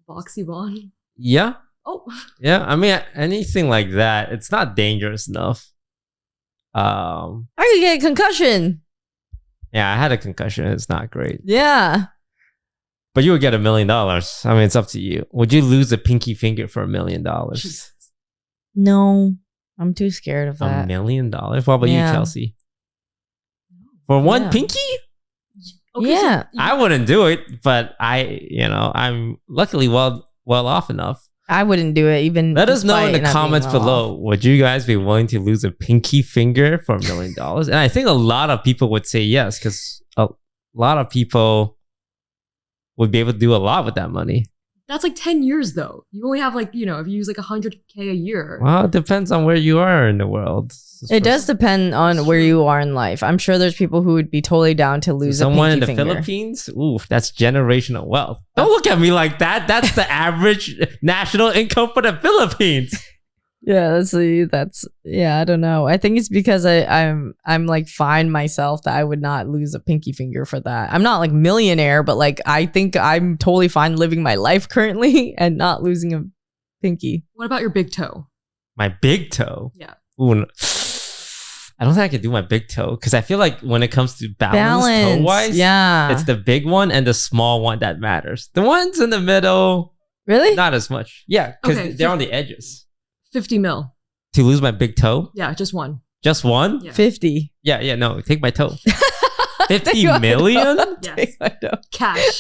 Box Yvonne? Yeah. Oh. Yeah, I mean, anything like that, it's not dangerous enough. I could get a concussion. Yeah, I had a concussion. It's not great. Yeah. But you would get $1 million. I mean, it's up to you. Would you lose a pinky finger for $1 million? No, I'm too scared of that. $1 million? What about you, Chelsea? For one pinky? Okay, yeah. So I wouldn't do it, but I'm luckily well off enough. I wouldn't do it even. Let us know in the comments below. Would you guys be willing to lose a pinky finger for $1 million? And I think a lot of people would say yes, because a lot of people would be able to do a lot with that money. That's like 10 years though. You only have like, if you use like $100K a year. Well, it depends on where you are in the world. It does depend on where you are in life. I'm sure there's people who would be totally down to lose someone a in the pinky finger. Philippines. Ooh, that's generational wealth. Don't look at me like that. That's the average national income for the Philippines. Yeah, I don't know. I think it's because I'm like fine myself that I would not lose a pinky finger for that. I'm not like millionaire, but like I think I'm totally fine living my life currently and not losing a pinky. What about your big toe? My big toe? Yeah. Ooh, I don't think I can do my big toe because I feel like when it comes to balance toe-wise, it's the big one and the small one that matters. The ones in the middle, really? Not as much. Yeah, because they're on the edges. 50 mil. To lose my big toe? Yeah, just one. Just one? Yeah. 50. Yeah, no, take my toe. 50 million? Yes. Cash.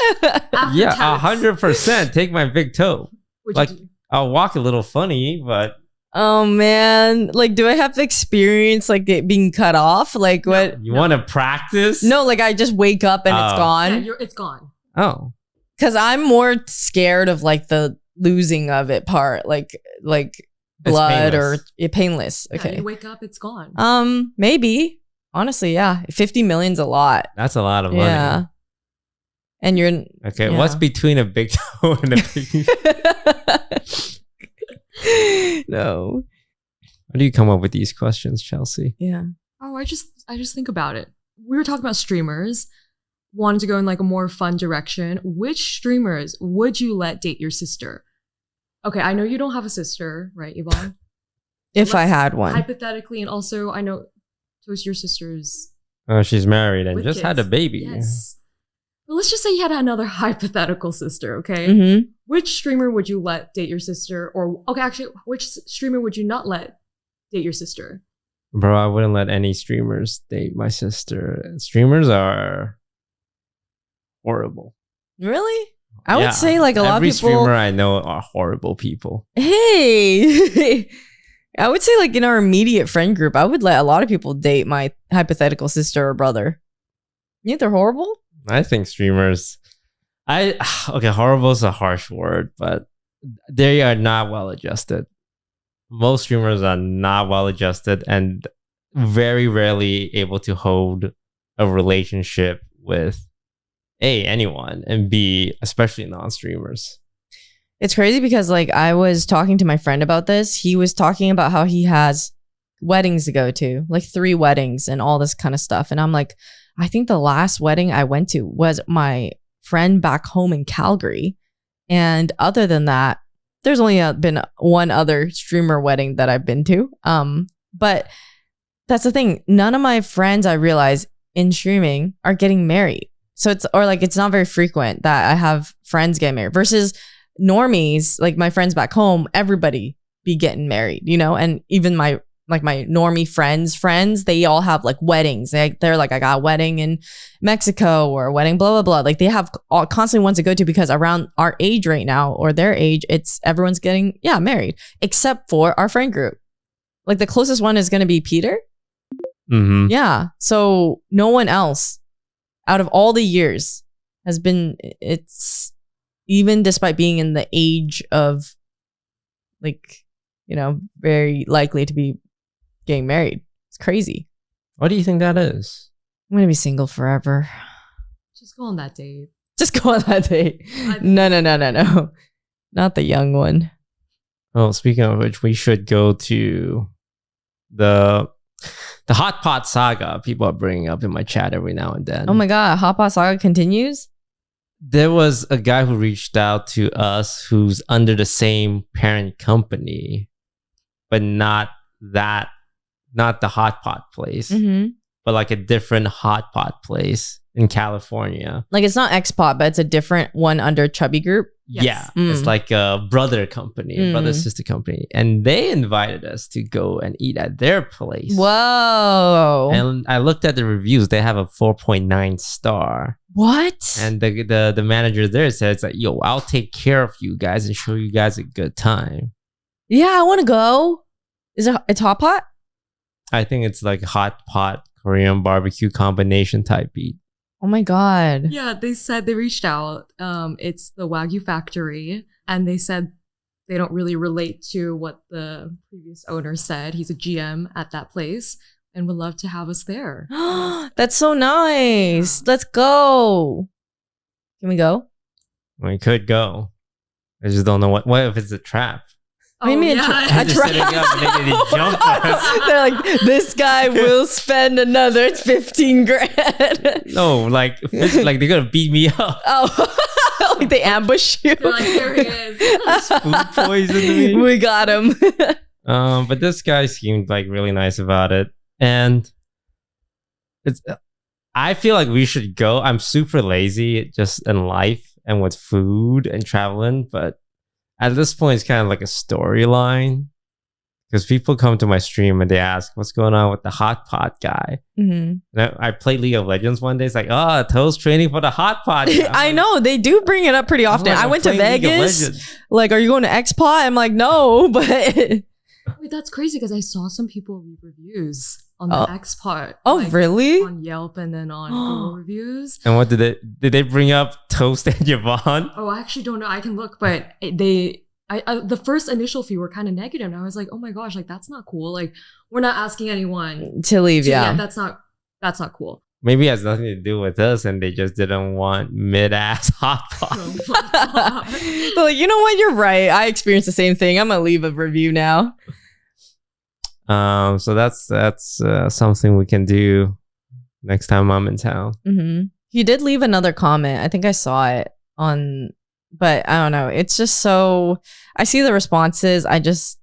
Yeah, 100%. Take my big toe. Like, I'll walk a little funny, but... Oh man, like, do I have to experience like it being cut off? Like, what? You want to practice? No, like I just wake up and it's gone. Yeah, it's gone. Oh, because I'm more scared of like the losing of it part, like blood or painless. Okay, yeah, you wake up, it's gone. Maybe honestly, yeah, 50 million's a lot. That's a lot of money. Yeah, and you're okay. Yeah. What's between a big toe and a big? No. How do you come up with these questions, Chelsea? Yeah. Oh, I just think about it. We were talking about streamers, wanted to go in like a more fun direction. Which streamers would you let date your sister? okay, I know you don't have a sister, right, Yvonne? If I had one. Hypothetically, and also I know Toast, your sister's She's married and with just kids. had a baby. Yes. But let's just say you had another hypothetical sister, okay? Mm-hmm. Which streamer would you let date your sister? Or, okay, actually, which streamer would you not let date your sister? Bro, I wouldn't let any streamers date my sister. Streamers are horrible. Really? I would say like a lot of every people. streamer I know are horrible people. Hey, I would say like in our immediate friend group, I would let a lot of people date my hypothetical sister or brother. You think they're horrible? I think streamers, okay, horrible is a harsh word, but they are not well adjusted. Most streamers are not well adjusted and very rarely able to hold a relationship with A, anyone, and B, especially non-streamers. It's crazy because like I was talking to my friend about this. He was talking about how he has weddings to go to, like 3 weddings and all this kind of stuff. And I'm like, I think the last wedding I went to was my friend back home in Calgary. And other than that, there's only been one other streamer wedding that I've been to. But that's the thing. None of my friends I realize in streaming are getting married. So it's not very frequent that I have friends get married versus normies, like my friends back home, everybody be getting married, you know? And even my normie friends, they all have like weddings. They're like, I got a wedding in Mexico or a wedding, blah, blah, blah. Like they have constantly ones to go to because around our age right now or their age, everyone's getting, married except for our friend group. Like the closest one is going to be Peter. Mm-hmm. Yeah. So no one else out of all the years has been, it's even despite being in the age of like, you know, very likely to be getting married. It's crazy. What do you think that is? I'm going to be single forever. Just go on that date. Just go on that date. No. Not the young one. Well, speaking of which, we should go to the Hotpot saga people are bringing up in my chat every now and then. Oh my God. Hotpot saga continues? There was a guy who reached out to us who's under the same parent company, but not the Hotpot place, but like a different Hotpot place in California. Like it's not Xpot, but it's a different one under Chubby Group. Yes. Yeah, it's like a brother company, brother sister company, and they invited us to go and eat at their place. Whoa! And I looked at the reviews; they have a 4.9 star. What? And the manager there says like, "Yo, I'll take care of you guys and show you guys a good time." Yeah, I want to go. It's Hot Pot? I think it's like hot pot Korean barbecue combination type beat. Oh my God. Yeah, they said they reached out. It's the Wagyu factory, and they said they don't really relate to what the previous owner said. He's a GM at that place and would love to have us there. That's so nice. Yeah. Let's go. Can we go? We could go. I just don't know what if it's a trap. Maybe a trap. Sitting up and they jump us. They're like, this guy will spend another 15 grand. No, like they're gonna beat me up. Oh, like they ambush you. They're like, there he is. Food poisoned me. We got him. But this guy seemed like really nice about it, and I feel like we should go. I'm super lazy just in life and with food and traveling, but at this point, it's kind of like a storyline because people come to my stream and they ask, what's going on with the Hot Pot guy? And I played League of Legends one day. It's like, oh, Toast training for the Hot Pot guy. I know. They do bring it up pretty often. I went to Vegas. Like, are you going to Xpot? I'm like, no, but... Wait, that's crazy because I saw some people leave reviews on the Xpot. Oh, like, really? On Yelp and then on Google reviews. And what did they bring up Toast and Yvonne? Oh, I actually don't know. I can look, but the first initial few were kind of negative, and I was like, oh my gosh, like that's not cool. Like we're not asking anyone to leave. Yeah, that's not cool. Maybe it has nothing to do with us, and they just didn't want mid-ass Hot Pot. So, like, you know what? You're right. I experienced the same thing. I'm gonna leave a review now. So that's something we can do next time I'm in town. He did leave another comment. I think I saw it on But I don't know. It's just so, I see the responses. I just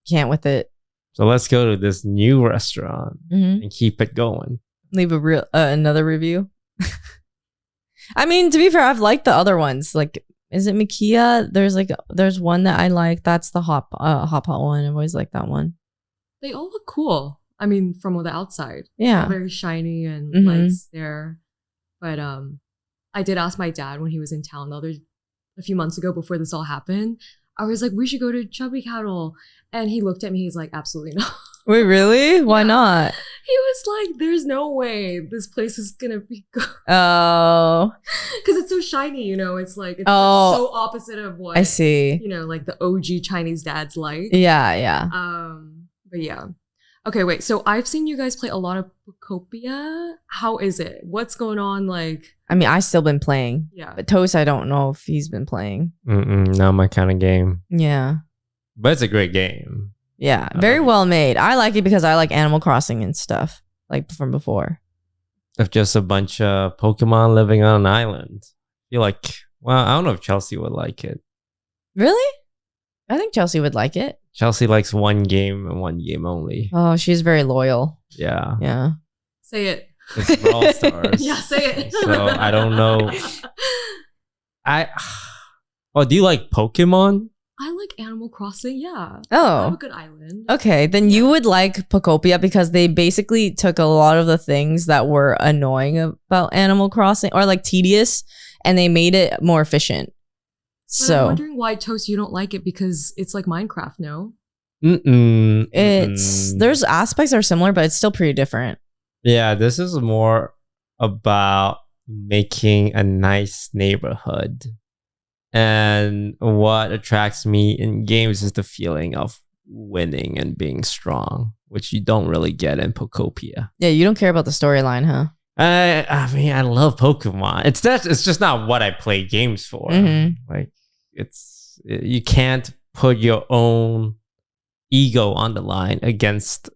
can't with it. So let's go to this new restaurant and keep it going. Leave a another review. I mean, to be fair, I've liked the other ones. Like, is it Makia? There's one that I like. That's the Hotpot one. I've always liked that one. They all look cool. I mean, from the outside. Yeah. Very shiny and lights there. But I did ask my dad when he was in town a few months ago before this all happened. I was like, we should go to Chubby Cattle. And he looked at me. He's like, absolutely not. Wait, really? Why not? He was like, there's no way this place is going to be good. Oh. Because it's so shiny, you know? It's like, it's like so opposite of what, I see. You know, like the OG Chinese dads like. Yeah. But yeah. Okay, wait. So I've seen you guys play a lot of Pokopia. How is it? What's going on? Like, I mean, I've still been playing. Yeah. But Toast, I don't know if he's been playing. Not my kind of game. Yeah. But it's a great game. Yeah. Very well made. I like it because I like Animal Crossing and stuff, like from before. Of just a bunch of Pokemon living on an island. I feel like, well, I don't know if Chelsea would like it. Really? I think Chelsea would like it. Chelsea likes one game and one game only. Oh, she's very loyal. Yeah. Yeah. Say it. It's Brawl Stars. Yeah, say it. So I don't know. Do you like Pokemon? I like Animal Crossing, yeah. Oh. I have a good island. Okay, then you would like Pokopia because they basically took a lot of the things that were annoying about Animal Crossing or like tedious and they made it more efficient. But I'm wondering why, Toast, you don't like it because it's like Minecraft, no? There's aspects that are similar, but it's still pretty different. Yeah, this is more about making a nice neighborhood. And what attracts me in games is the feeling of winning and being strong, which you don't really get in Pokopia. Yeah, you don't care about the storyline, huh? I mean, I love Pokemon. It's just not what I play games for. Like, you can't put your own ego on the line against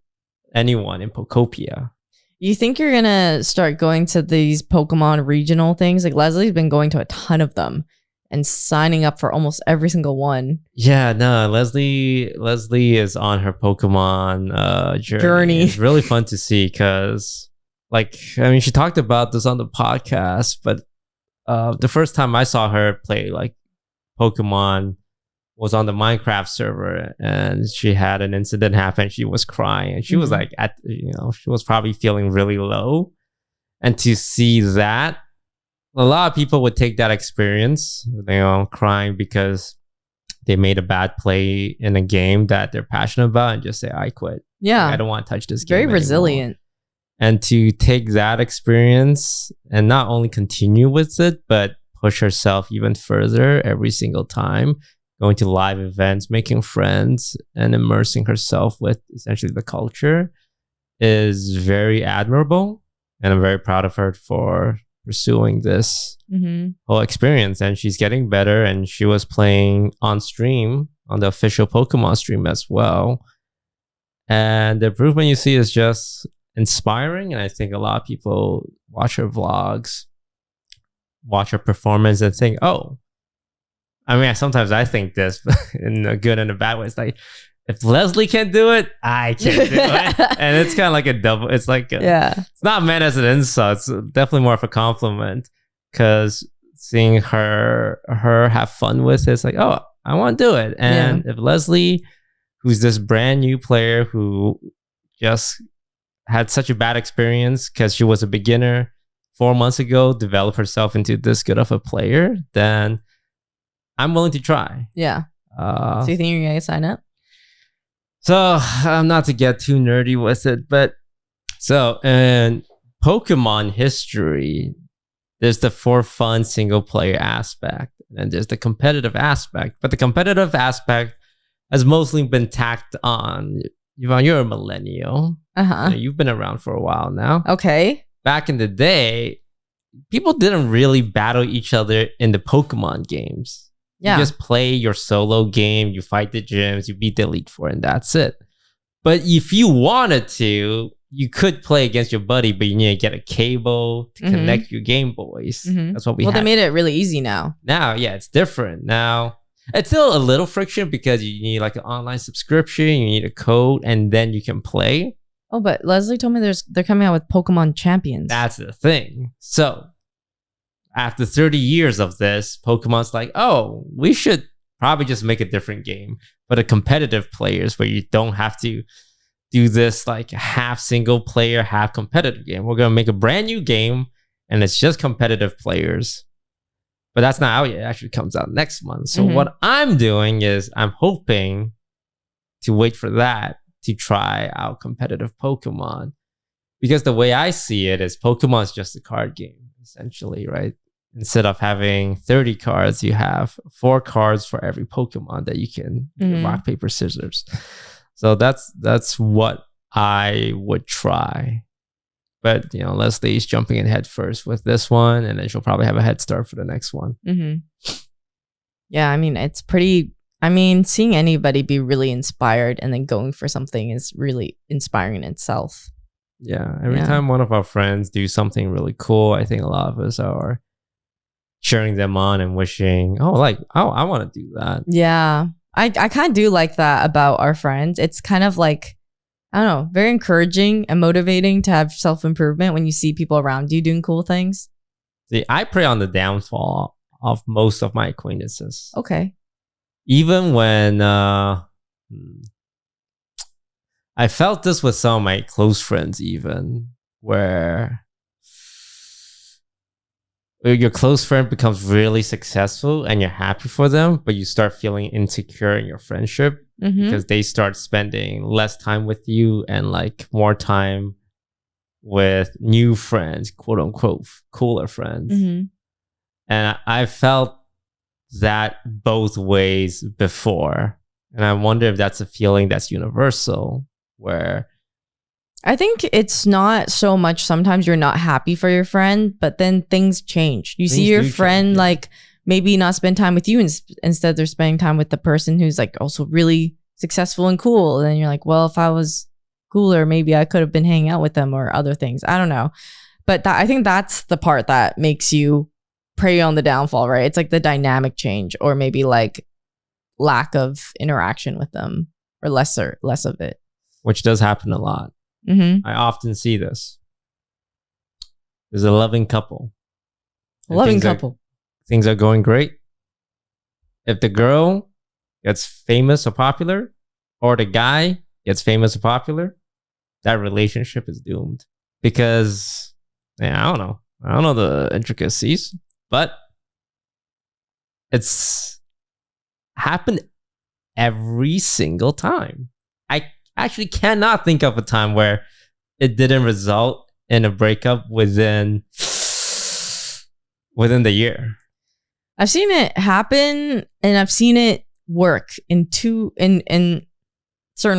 anyone in Pokopia. You think you're gonna start going to these Pokemon regional things? Like Leslie's been going to a ton of them and signing up for almost every single one. Yeah, no, Leslie is on her Pokemon journey. It's really fun to see because, like, I mean, she talked about this on the podcast, but the first time I saw her play like Pokemon was on the Minecraft server, and she had an incident happen. She was crying, and she was like, she was probably feeling really low, and to see that. A lot of people would take that experience, crying because they made a bad play in a game that they're passionate about and just say, I quit. Yeah. Like, I don't want to touch this game Very anymore. resilient. And to take that experience and not only continue with it, but push herself even further every single time, going to live events, making friends, and immersing herself with essentially the culture is very admirable. And I'm very proud of her for pursuing this whole experience, and she's getting better, and she was playing on stream on the official Pokemon stream as well, and the improvement you see is just inspiring. And I think a lot of people watch her vlogs, watch her performance, and think, oh, I mean, sometimes I think this in a good and a bad way. It's like, if Leslie can do it, I can do it. And it's kind of like a double. It's like, it's not meant as an insult. It's definitely more of a compliment, because seeing her have fun with it, it's like, oh, I want to do it. And if Leslie, who's this brand new player who just had such a bad experience because she was a beginner 4 months ago, developed herself into this good of a player, then I'm willing to try. Yeah. So you think you're going to sign up? So, not to get too nerdy with it, but so in Pokemon history, there's the for fun single player aspect, and there's the competitive aspect. But the competitive aspect has mostly been tacked on. Yvonne, you're a millennial. You've been around for a while now. Okay. Back in the day, people didn't really battle each other in the Pokemon games. You just play your solo game, you fight the gyms, you beat the Elite Four, and that's it. But if you wanted to, you could play against your buddy, but you need to get a cable to connect your Game Boys. That's what we had. They made it really easy now. Now, yeah, it's different. Now, it's still a little friction because you need like an online subscription, you need a code, and then you can play. Oh, but Leslie told me they're coming out with Pokemon Champions. That's the thing. So, after 30 years of this, Pokemon's like, oh, we should probably just make a different game for the competitive players where you don't have to do this like half single player, half competitive game. We're going to make a brand new game and it's just competitive players. But that's not out yet. It actually comes out next month. So what I'm doing is I'm hoping to wait for that to try out competitive Pokemon. Because the way I see it is Pokemon is just a card game, essentially, right? Instead of having 30 cards, you have 4 cards for every Pokemon that you can do rock, paper, scissors. So that's what I would try. But, you know, Leslie's jumping in head first with this one, and then she'll probably have a head start for the next one. Yeah, I mean, it's pretty... I mean, seeing anybody be really inspired and then going for something is really inspiring in itself. Yeah, every time one of our friends do something really cool, I think a lot of us are cheering them on and wishing, I want to do that. Yeah. I kind of do like that about our friends. It's kind of like, I don't know, very encouraging and motivating to have self-improvement when you see people around you doing cool things. See, I prey on the downfall of most of my acquaintances. Okay. Even when I felt this with some of my close friends, even where your close friend becomes really successful and you're happy for them, but you start feeling insecure in your friendship because they start spending less time with you and like more time with new friends, quote unquote, cooler friends. And I felt that both ways before. And I wonder if that's a feeling that's universal, where I think it's not so much sometimes you're not happy for your friend, but then things change. You see your friend change, like maybe not spend time with you instead they're spending time with the person who's like also really successful and cool. And then you're like, well, if I was cooler, maybe I could have been hanging out with them or other things. I don't know. But I think that's the part that makes you prey on the downfall, right? It's like the dynamic change or maybe like lack of interaction with them or less of it. Which does happen a lot. I often see this. There's a loving couple. Things are going great. If the girl gets famous or popular, or the guy gets famous or popular, that relationship is doomed. Because, I don't know the intricacies, but it's happened every single time. I actually cannot think of a time where it didn't result in a breakup within the year. I've seen it happen and I've seen it work in certain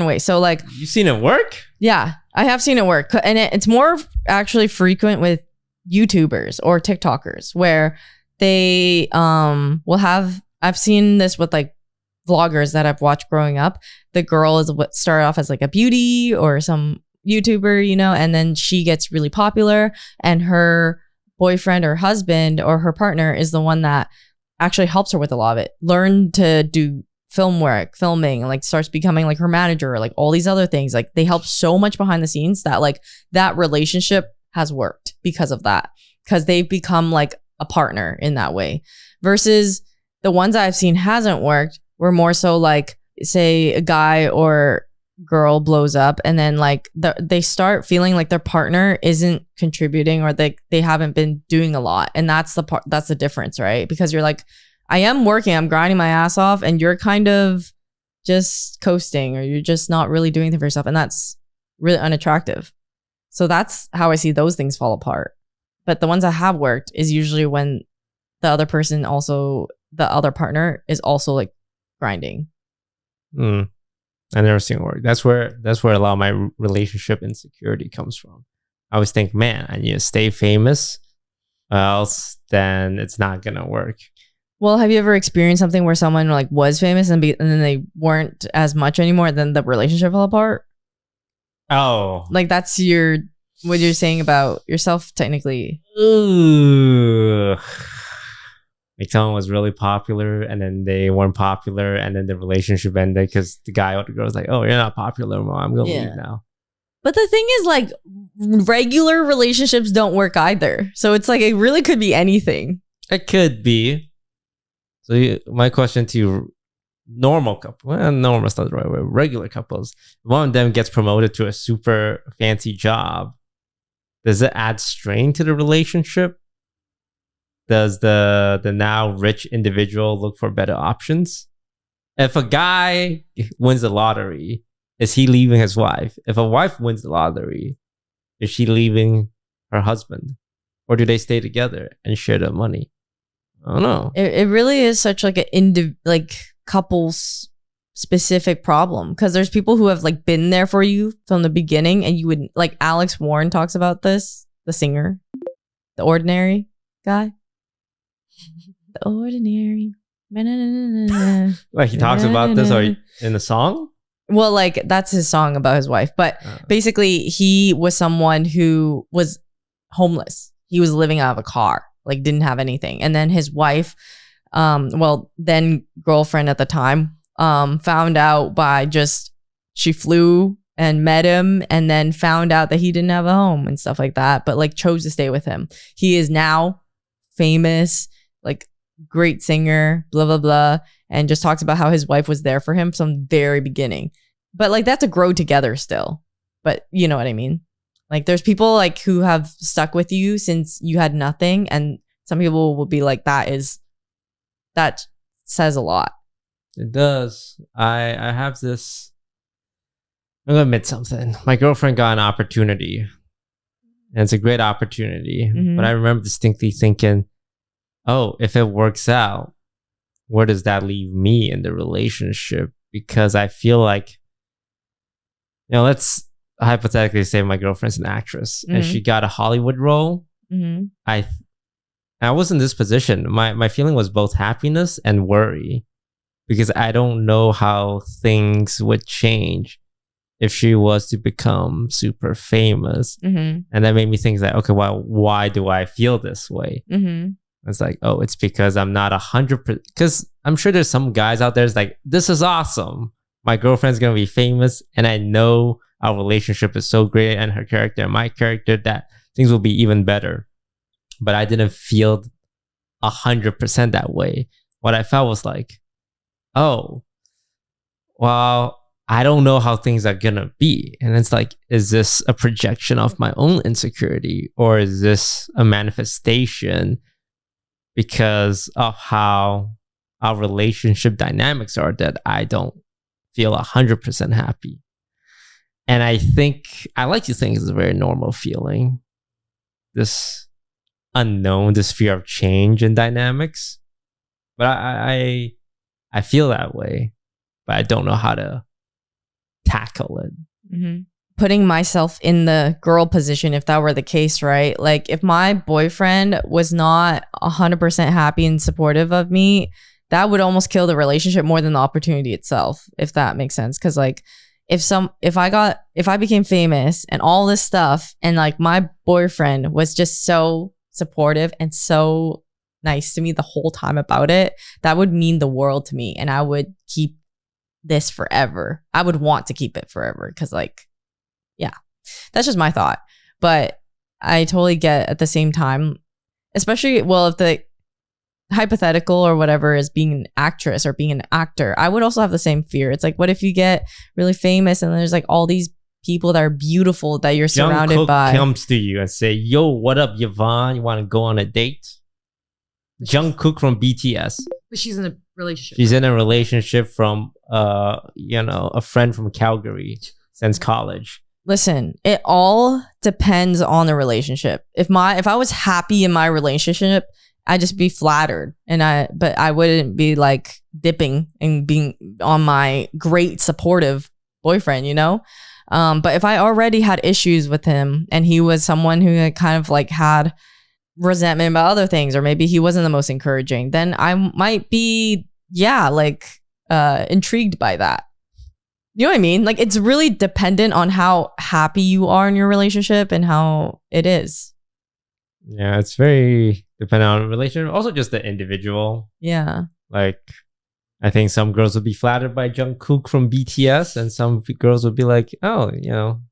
ways. So like, you've seen it work? Yeah, I have seen it work. And it's more actually frequent with YouTubers or TikTokers where they will have, I've seen this with like vloggers that I've watched growing up. The girl is what started off as like a beauty or some YouTuber, you know, and then she gets really popular and her boyfriend or husband or her partner is the one that actually helps her with a lot of it. Learn to do filming, like starts becoming like her manager, like all these other things. Like they help so much behind the scenes that like that relationship has worked because of that, because they've become like a partner in that way. Versus the ones I've seen hasn't worked were more so like, say a guy or girl blows up and then like they start feeling like their partner isn't contributing or they haven't been doing a lot. And that's the difference, right? Because you're like, I am working, I'm grinding my ass off and you're kind of just coasting or you're just not really doing anything for yourself. And that's really unattractive. So that's how I see those things fall apart. But the ones that have worked is usually when the other person also, the other partner is also like grinding. I've never seen it work. That's where a lot of my relationship insecurity comes from. I always think, man, I need to stay famous, or else then it's not gonna work. Well, have you ever experienced something where someone like was famous and then they weren't as much anymore, then the relationship fell apart? Oh. Like that's what you're saying about yourself technically. Ooh. Like someone was really popular and then they weren't popular and then the relationship ended because the guy or the girl was like, oh, you're not popular anymore. I'm going to leave now. But the thing is, like, regular relationships don't work either. So it's like, it really could be anything. It could be. So my question to you, normal couple, well, normal's not the right word, regular couples, one of them gets promoted to a super fancy job. Does it add strain to the relationship? Does the now rich individual look for better options? If a guy wins the lottery, is he leaving his wife? If a wife wins the lottery, is she leaving her husband? Or do they stay together and share the money? I don't know. It really is such like couples specific problem, because there's people who have like been there for you from the beginning, and you would like Alex Warren talks about this, the singer, the ordinary guy. The ordinary. Like he talks about this or in the song? Well, like that's his song about his wife. But basically he was someone who was homeless. He was living out of a car, like didn't have anything. And then his wife, then girlfriend at the time, found out by she flew and met him and then found out that he didn't have a home and stuff like that, but like chose to stay with him. He is now famous, like great singer, blah, blah, blah. And just talks about how his wife was there for him from the very beginning. But like that's a grow together still. But you know what I mean? Like there's people like who have stuck with you since you had nothing. And some people will be like, that says a lot. It does. I have this. I'm going to admit something. My girlfriend got an opportunity. And it's a great opportunity. Mm-hmm. But I remember distinctly thinking, oh, if it works out, where does that leave me in the relationship? Because I feel like, let's hypothetically say my girlfriend's an actress and she got a Hollywood role. Mm-hmm. I was in this position. My feeling was both happiness and worry, because I don't know how things would change if she was to become super famous. Mm-hmm. And that made me think that, okay, well, why do I feel this way? Mm-hmm. It's like, oh, it's because I'm not 100%. Because I'm sure there's some guys out there that's like, this is awesome. My girlfriend's going to be famous. And I know our relationship is so great and her character and my character that things will be even better. But I didn't feel 100% that way. What I felt was like, oh, well, I don't know how things are going to be. And it's like, is this a projection of my own insecurity? Or is this a manifestation because of how our relationship dynamics are that I don't feel 100% happy? And I like to think it's a very normal feeling. This unknown, this fear of change in dynamics. But I feel that way, but I don't know how to tackle it. Mm-hmm. Putting myself in the girl position, if that were the case, right? Like if my boyfriend was not 100% happy and supportive of me, that would almost kill the relationship more than the opportunity itself, if that makes sense. Because like if I became famous and all this stuff, and like my boyfriend was just so supportive and so nice to me the whole time about it, that would mean the world to me, and I would keep this forever. I would want to keep it forever, because like, yeah, that's just my thought. But I totally get at the same time, especially, well, if the hypothetical or whatever is being an actress or being an actor, I would also have the same fear. It's like, what if you get really famous and there's like all these people that are beautiful that you're surrounded by comes to you and say, yo, what up, Yvonne? You want to go on a date? Jungkook from BTS. But she's in a relationship. She's in a relationship from, a friend from Calgary since college. Listen, it all depends on the relationship. If I was happy in my relationship, I'd just be flattered, but I wouldn't be like dipping and being on my great supportive boyfriend, But if I already had issues with him and he was someone who had kind of like had resentment about other things, or maybe he wasn't the most encouraging, then I might be, intrigued by that. You know what I mean? Like, it's really dependent on how happy you are in your relationship and how it is. Yeah, it's very dependent on the relationship. Also, just the individual. Yeah. Like, I think some girls would be flattered by Jungkook from BTS, and some girls would be like, "Oh,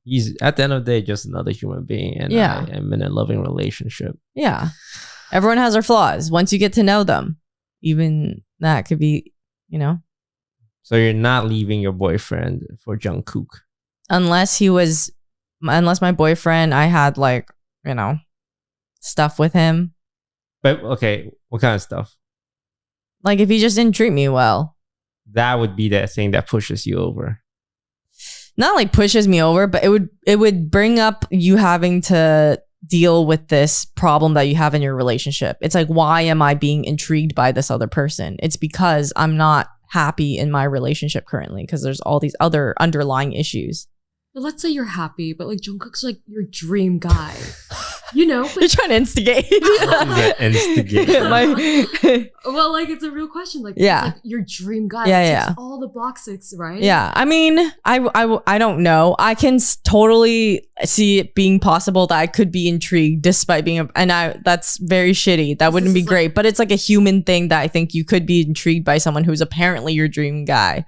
he's at the end of the day just another human being, and I am in a loving relationship." Yeah, everyone has their flaws. Once you get to know them, even that could be, So you're not leaving your boyfriend for Jungkook, unless my boyfriend, I had like, stuff with him. But okay, what kind of stuff? Like, if he just didn't treat me well. That would be the thing that pushes you over. Not like pushes me over, but it would bring up you having to deal with this problem that you have in your relationship. It's like, why am I being intrigued by this other person? It's because I'm not happy in my relationship currently because there's all these other underlying issues. But let's say you're happy, but like Jungkook's like your dream guy. But you're trying to instigate. Well, like, it's a real question. Like, yeah, it's like your dream guy. Yeah. All the boxes, right? Yeah. I mean, I don't know. I can totally see it being possible that I could be intrigued despite being that's very shitty. That wouldn't be great. But it's like a human thing that I think you could be intrigued by someone who's apparently your dream guy.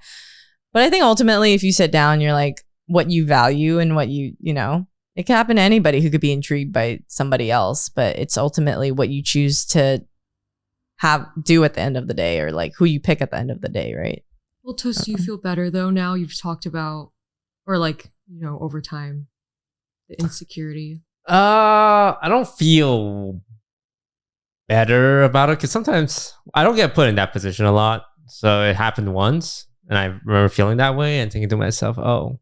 But I think ultimately, if you sit down, you're like, what you value and what it can happen to anybody who could be intrigued by somebody else, but it's ultimately what you choose to do at the end of the day, or like who you pick at the end of the day, right? Well, Toast, do you feel better though now you've talked about, or like, over time, the insecurity? I don't feel better about it because sometimes I don't get put in that position a lot. So it happened once and I remember feeling that way and thinking to myself, oh,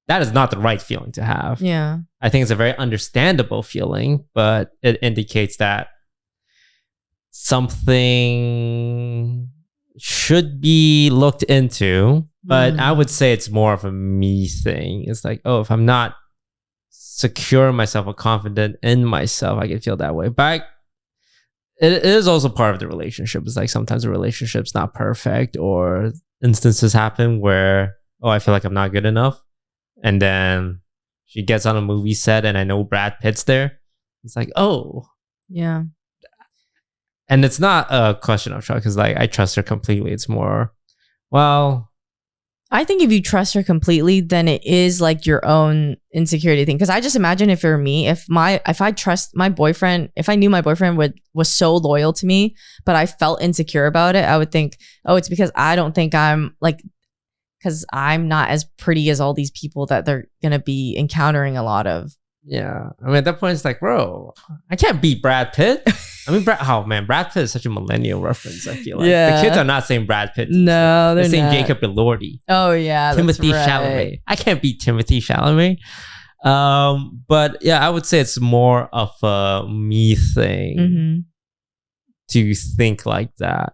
that is not the right feeling to have. Yeah. I think it's a very understandable feeling, but it indicates that something should be looked into. But I would say it's more of a me thing. It's like, oh, if I'm not secure in myself or confident in myself, I can feel that way. But it is also part of the relationship. It's like sometimes the relationship's not perfect, or instances happen where, oh, I feel like I'm not good enough. And then she gets on a movie set and I know Brad Pitt's there. It's like, oh. Yeah. And it's not a question of trust because like I trust her completely. It's more, well. I think if you trust her completely, then it is like your own insecurity thing. Because I just imagine if it were me, if I trust my boyfriend, if I knew my boyfriend was so loyal to me, but I felt insecure about it, I would think, oh, it's because I don't think I'm like, because I'm not as pretty as all these people that they're going to be encountering a lot of. Yeah. I mean, at that point, it's like, bro, I can't beat Brad Pitt. I mean, Brad Pitt is such a millennial reference, I feel like. Yeah. The kids are not saying Brad Pitt. No, they're saying not. Jacob Elordi. Oh, yeah. Timothy that's right. Chalamet. I can't beat Timothy Chalamet. But yeah, I would say it's more of a me thing to think like that.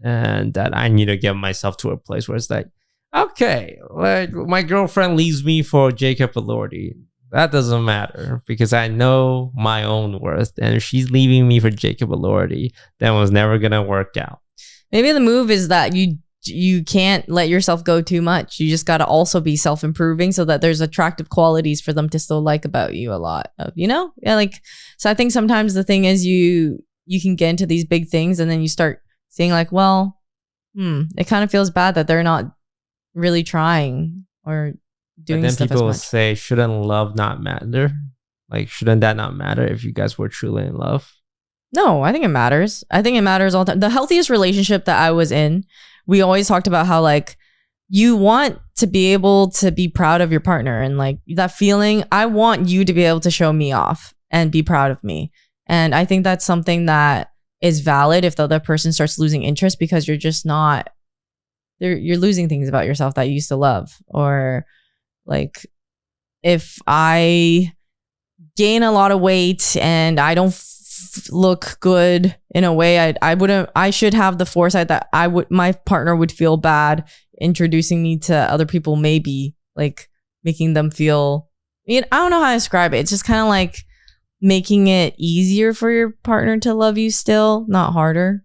And that I need to get myself to a place where it's like, okay, like my girlfriend leaves me for Jacob Elordi. That doesn't matter because I know my own worth. And if she's leaving me for Jacob Elordi, that was never going to work out. Maybe the move is that you can't let yourself go too much. You just got to also be self-improving so that there's attractive qualities for them to still like about you a lot of, Yeah, like, so I think sometimes the thing is you can get into these big things and then you start seeing like, well, it kind of feels bad that they're not really trying or doing but then stuff people as much. Say, shouldn't love not matter? Like, shouldn't that not matter if you guys were truly in love? No, I think it matters. I think it matters all the time. The healthiest relationship that I was in, we always talked about how like you want to be able to be proud of your partner and like that feeling. I want you to be able to show me off and be proud of me. And I think that's something that is valid if the other person starts losing interest because you're just not, you're losing things about yourself that you used to love. Or like if I gain a lot of weight and I don't look good in a way, I should have the foresight that my partner would feel bad introducing me to other people, maybe like making them feel, I don't know how to describe it. It's just kind of like making it easier for your partner to love you still, not harder.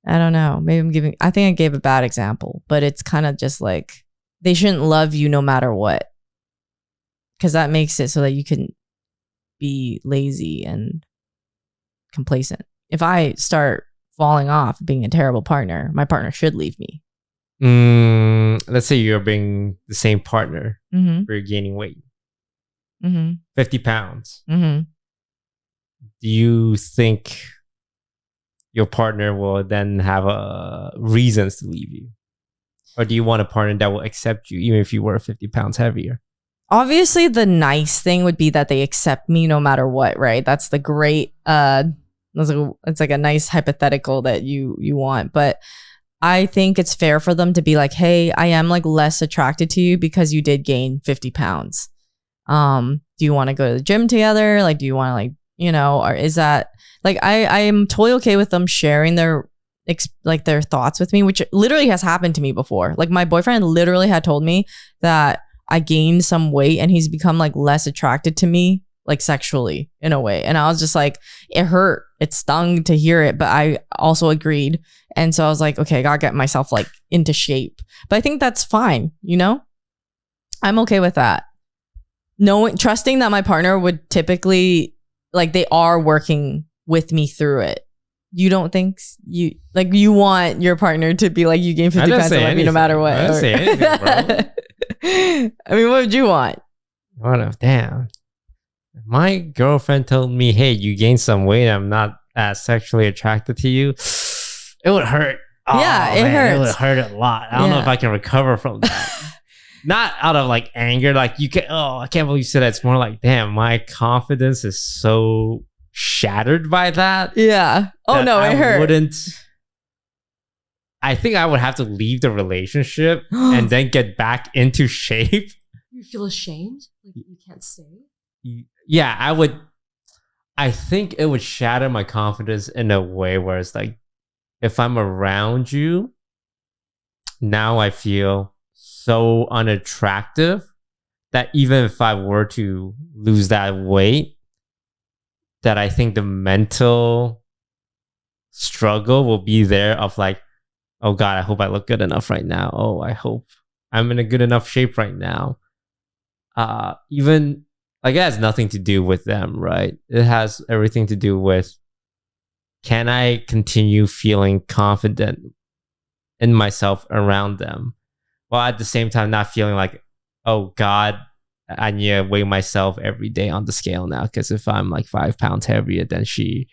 I don't know. Maybe I think I gave a bad example, but it's kind of just like, they shouldn't love you no matter what. Because that makes it so that you can be lazy and complacent. If I start falling off, being a terrible partner, my partner should leave me. Let's say you're being the same partner, Mm-hmm. but you're gaining weight, Mm-hmm. 50 pounds. Mm-hmm. Do you think your partner will then have reasons to leave you? Or do you want a partner that will accept you even if you were 50 pounds heavier? Obviously, the nice thing would be that they accept me no matter what, right? That's the great, it's like a nice hypothetical that you want. But I think it's fair for them to be like, hey, I am like less attracted to you because you did gain 50 pounds. Do you want to go to the gym together? Like, do you want to like, you know, or is that like, I am totally okay with them sharing their thoughts with me, which literally has happened to me before. Like my boyfriend literally had told me that I gained some weight and he's become like less attracted to me, like sexually in a way. And I was just like, it hurt. It stung to hear it, but I also agreed. And so I was like, okay, I gotta get myself like into shape. But I think that's fine, you know? I'm okay with that. Trusting that my partner would typically, like they are working with me through it. You don't think you want your partner to be like, you gain 50 pounds and love me no matter what? I didn't say anything, bro. I mean, what would you want? Damn. My girlfriend told me, hey, you gained some weight, I'm not as sexually attracted to you. It would hurt. Yeah, it hurts. It would hurt a lot. I don't know if I can recover from that. Not out of like anger, like I can't believe you said that. It's more like, damn, my confidence is so shattered by that. Yeah. Oh no, it hurt. I think I would have to leave the relationship and then get back into shape. You feel ashamed? Like you can't stay? Yeah, I would. I think it would shatter my confidence in a way where it's like, if I'm around you, now I feel so unattractive that even if I were to lose that weight, that I think the mental struggle will be there of like, oh God, I hope I look good enough right now. Oh, I hope I'm in a good enough shape right now. Even like it has nothing to do with them, right? It has everything to do with, can I continue feeling confident in myself around them? While at the same time not feeling like, oh God, I need to weigh myself every day on the scale now. Because if I'm like 5 pounds heavier, then she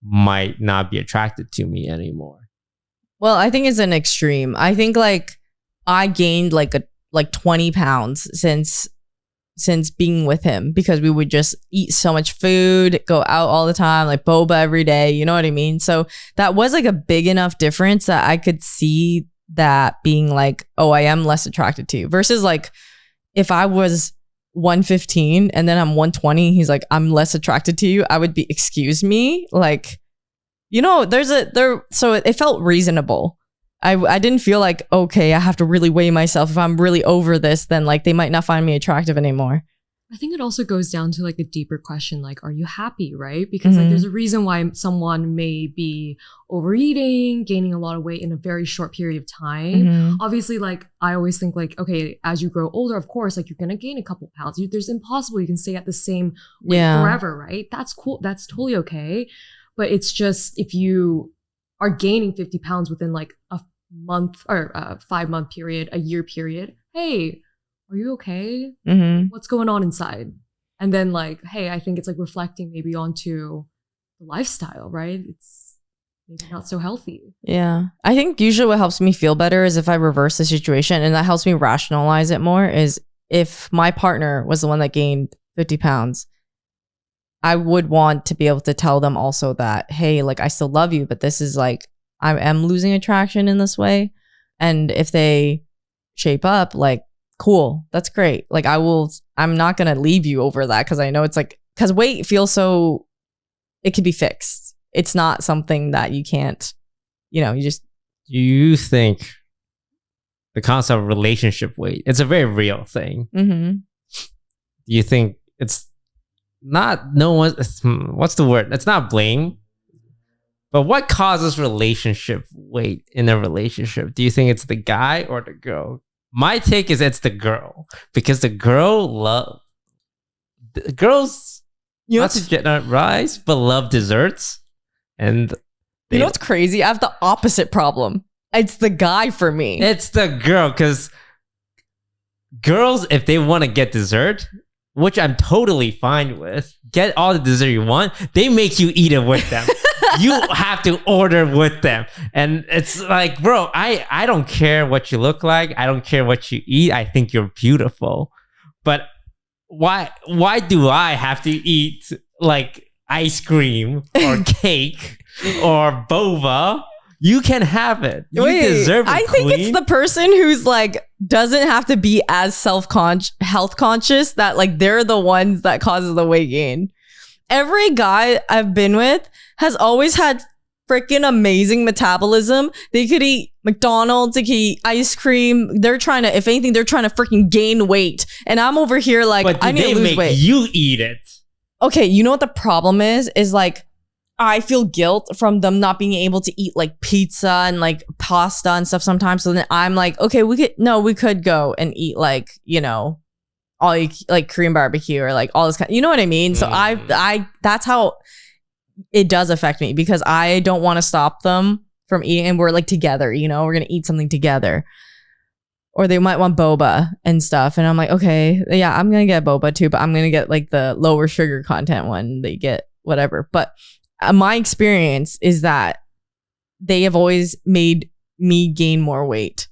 might not be attracted to me anymore. Well, I think it's an extreme. I think like I gained like 20 pounds since being with him, because we would just eat so much food, go out all the time, like boba every day. You know what I mean? So that was like a big enough difference that I could see that being like, oh, I am less attracted to you, versus like if I was 115 and then I'm 120, he's like, I'm less attracted to you, I would be, excuse me, like, you know, so it felt reasonable. I didn't feel like, okay, I have to really weigh myself. If I'm really over this, then like they might not find me attractive anymore. I think it also goes down to like a deeper question, like, are you happy, right? Because like there's a reason why someone may be overeating, gaining a lot of weight in a very short period of time. Obviously, like I always think like, okay, as you grow older, of course, like you're gonna gain a couple pounds. There's impossible you can stay at the same weight forever, right? That's cool. That's totally okay. But it's just, if you are gaining 50 pounds within like a month or a 5-month period, a year period, hey, are you okay? What's going on inside? And then like, hey, I think it's like reflecting maybe onto the lifestyle, right? It's maybe not so healthy. Yeah. I think usually what helps me feel better is if I reverse the situation, and that helps me rationalize it more, is if my partner was the one that gained 50 pounds, I would want to be able to tell them also that, hey, like I still love you, but this is like, I am losing attraction in this way. And if they shape up, like, cool, that's great. Like I'm not going to leave you over that, because I know it's like, because weight feels so, it can be fixed. It's not something that you can't, you know, you just. Do you think the concept of relationship weight, it's a very real thing? Do you think it's not, what's the word? It's not blame. But what causes relationship weight in a relationship? Do you think it's the guy or the girl? My take is it's the girl, because the girls, not to generalize, but love desserts. And you know what's crazy? I have the opposite problem. It's the guy for me. It's the girl, because girls, if they want to get dessert, which I'm totally fine with, get all the dessert you want, they make you eat it with them. You have to order with them. And it's like, bro, I don't care what you look like. I don't care what you eat. I think you're beautiful. But why do I have to eat like ice cream or cake or boba? You can have it. You deserve it. I think it's the person who's like doesn't have to be as health conscious that like they're the ones that causes the weight gain. Every guy I've been with has always had freaking amazing metabolism. They could eat McDonald's, they could eat ice cream. They're trying to, if anything, they're trying to freaking gain weight. And I'm over here like, I need to lose weight. You eat it. Okay, you know what the problem is like, I feel guilt from them not being able to eat like pizza and like pasta and stuff sometimes. So then I'm like, okay, we could go and eat like, you know, all like Korean barbecue or like all this kind, you know what I mean? So I that's how it does affect me, because I don't want to stop them from eating, and we're like together, you know, we're going to eat something together. Or they might want boba and stuff. And I'm like, okay, yeah, I'm going to get boba too, but I'm going to get like the lower sugar content one. They get whatever. But my experience is that they have always made me gain more weight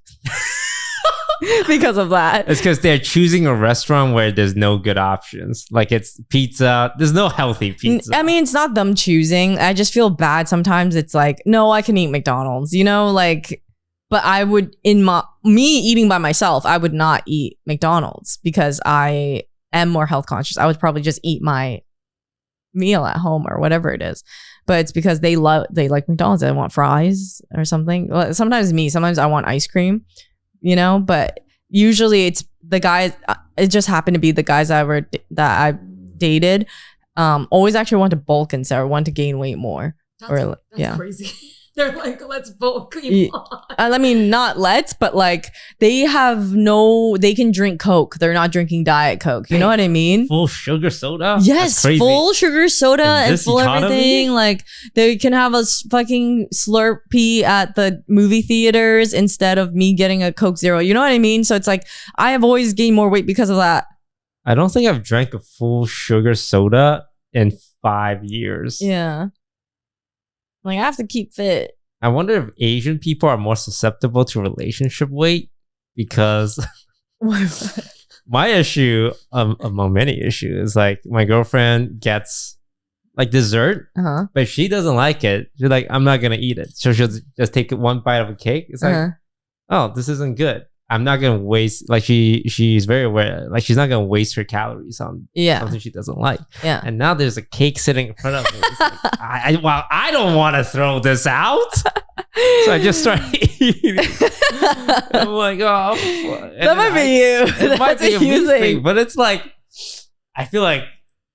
because of that. It's because they're choosing a restaurant where there's no good options. Like it's pizza. There's no healthy pizza. I mean, it's not them choosing. I just feel bad. Sometimes it's like, no, I can eat McDonald's, you know, like, but I would, me eating by myself, I would not eat McDonald's because I am more health conscious. I would probably just eat my meal at home or whatever it is. But it's because they like McDonald's. They want fries or something. Well, sometimes I want ice cream, you know, but usually it's the guys. It just happened to be the guys that I dated always actually want to bulk and so want to gain weight more. That's crazy. They're like, let's bulk. I mean, not let's, but like they can drink Coke. They're not drinking Diet Coke. You know what I mean? Full sugar soda? Yes, full sugar soda and full everything. Like they can have a fucking Slurpee at the movie theaters instead of me getting a Coke Zero. You know what I mean? So it's like I have always gained more weight because of that. I don't think I've drank a full sugar soda in 5 years. Yeah. Like, I have to keep fit. I wonder if Asian people are more susceptible to relationship weight, because my issue, among many issues, is like my girlfriend gets like dessert, but she doesn't like it. She's like, I'm not going to eat it. So she'll just take one bite of a cake. It's like, oh, this isn't good. I'm not going to waste, like she's very aware, like she's not going to waste her calories on something she doesn't like. Yeah. And now there's a cake sitting in front of me. It's like, I don't want to throw this out. So I just start eating. I'm like, oh. That might be you. It might be a me thing, but it's like, I feel like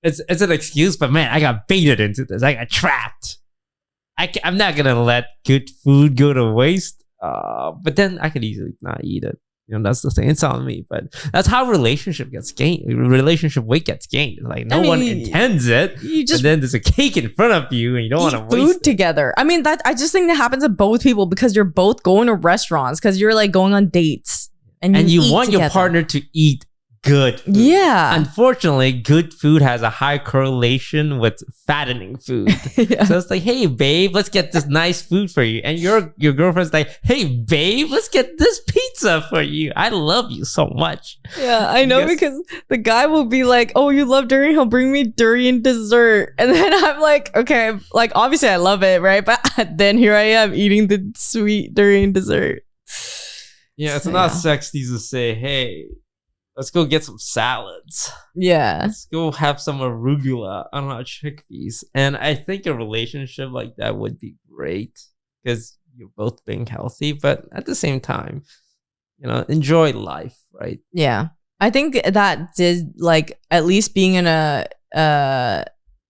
it's an excuse, but man, I got baited into this. I got trapped. I'm not going to let good food go to waste. But then I could easily not eat it. You know, that's the thing. It's on me. But that's how relationship weight gets gained. Like no one intends it. But then there's a cake in front of you and you don't want to waste food together. I mean, I just think that happens to both people because you're both going to restaurants because you're like going on dates and you want your partner to eat good food. Yeah. Unfortunately, good food has a high correlation with fattening food. So it's like, hey babe, let's get this nice food for you. And your girlfriend's like, hey babe, let's get this pizza for you. I love you so much. Yeah, I know, because the guy will be like, oh, you love durian? He'll bring me durian dessert. And then I'm like, okay, like obviously I love it, right? But then here I am eating the sweet durian dessert. Yeah, it's not sexy to say, hey, let's go get some salads. Yeah. Let's go have some arugula on our chickpeas. And I think a relationship like that would be great because you're both being healthy, but at the same time, you know, enjoy life, right? Yeah. I think that did, like, at least being in a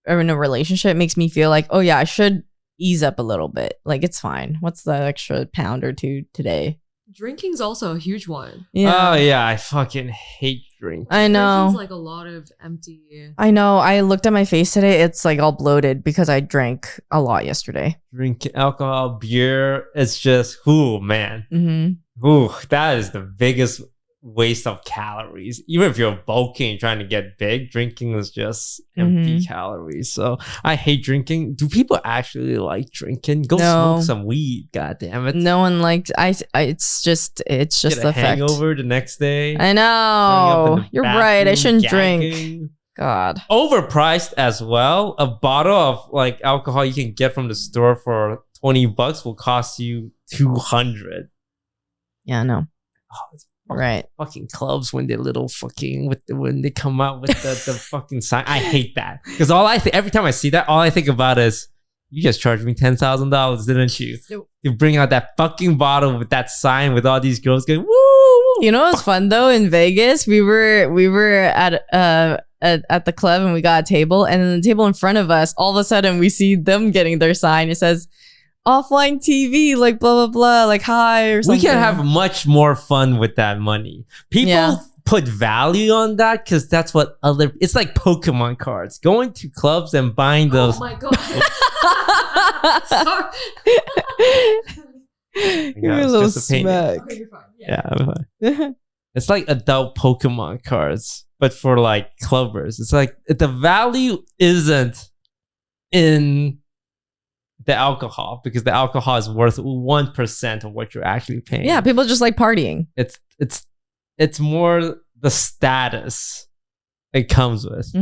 relationship makes me feel like, oh yeah, I should ease up a little bit. Like, it's fine. What's the extra pound or two today? Drinking's also a huge one. Oh yeah, I fucking hate drinking. I know. Drinking's like a lot of empty. I know. I looked at my face today. It's like all bloated because I drank a lot yesterday. Drinking alcohol, beer, it's just, ooh, man. Mm-hmm. Ooh, that is the biggest waste of calories. Even if you're bulking and trying to get big, drinking is just empty calories. So I hate drinking. Do people actually like drinking? Go smoke some weed, god damn it. No one likes it's just Get the a fact. hangover the next day. I know. You're right. I shouldn't drink. God. Overpriced as well. A bottle of like alcohol you can get from the store for $20 will cost you $200. Yeah, I know. Oh, it's right. Fucking clubs when they're little fucking when they come out with the fucking sign. I hate that because every time I see that, all I think about is you just charged me $10,000, didn't you? You bring out that fucking bottle with that sign with all these girls going woo. You know what's fun though? In Vegas, we were at the club and we got a table, and then the table in front of us, all of a sudden we see them getting their sign. It says offline TV, like blah blah blah, like hi or something. We can have much more fun with that money. People put value on that because that's what it's like Pokemon cards. Going to clubs and buying those. Oh my god. Sorry. You're a little smack. Okay, you're fine. Yeah, I'm fine. It's like adult Pokemon cards, but for like clubbers. It's like the value isn't in the alcohol because the alcohol is worth 1% of what you're actually paying. Yeah, people just like partying. It's more the status it comes with.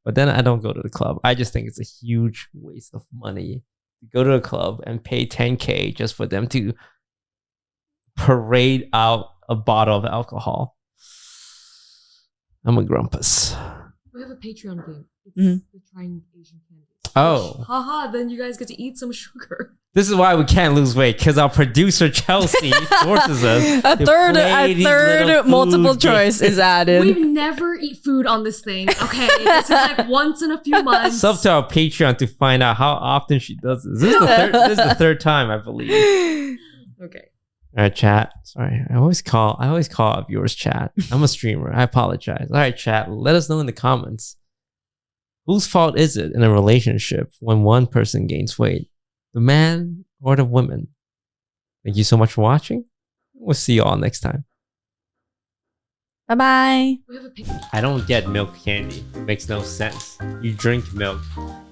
But then I don't go to the club. I just think it's a huge waste of money to go to a club and pay $10K just for them to parade out a bottle of alcohol. I'm a grumpus. We have a Patreon game. It's the Trying Asian Candy. Oh. Haha, then you guys get to eat some sugar. This is why we can't lose weight, because our producer Chelsea forces us. A third multiple choice is added. We never eat food on this thing. Okay, this is like once in a few months. Sub to our Patreon to find out how often she does this. This is the third time, I believe. Okay. All right, chat. Sorry, I always call our viewers chat. I'm a streamer. I apologize. All right, chat. Let us know in the comments. Whose fault is it in a relationship when one person gains weight? The man or the woman? Thank you so much for watching. We'll see you all next time. Bye-bye. I don't get milk candy. It makes no sense. You drink milk.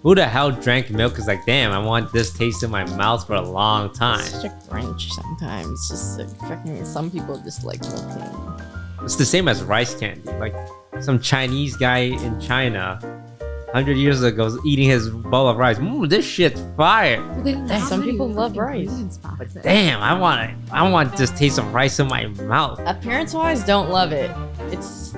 Who the hell drank milk is like, damn, I want this taste in my mouth for a long time. It's such a crunch sometimes. Just like fucking, some people just like milk candy. It's the same as rice candy. Like some Chinese guy in China 100 years ago was eating his bowl of rice. This shit's fire. Some people love rice. But damn, I want this taste of rice in my mouth. Appearance-wise, don't love it. It's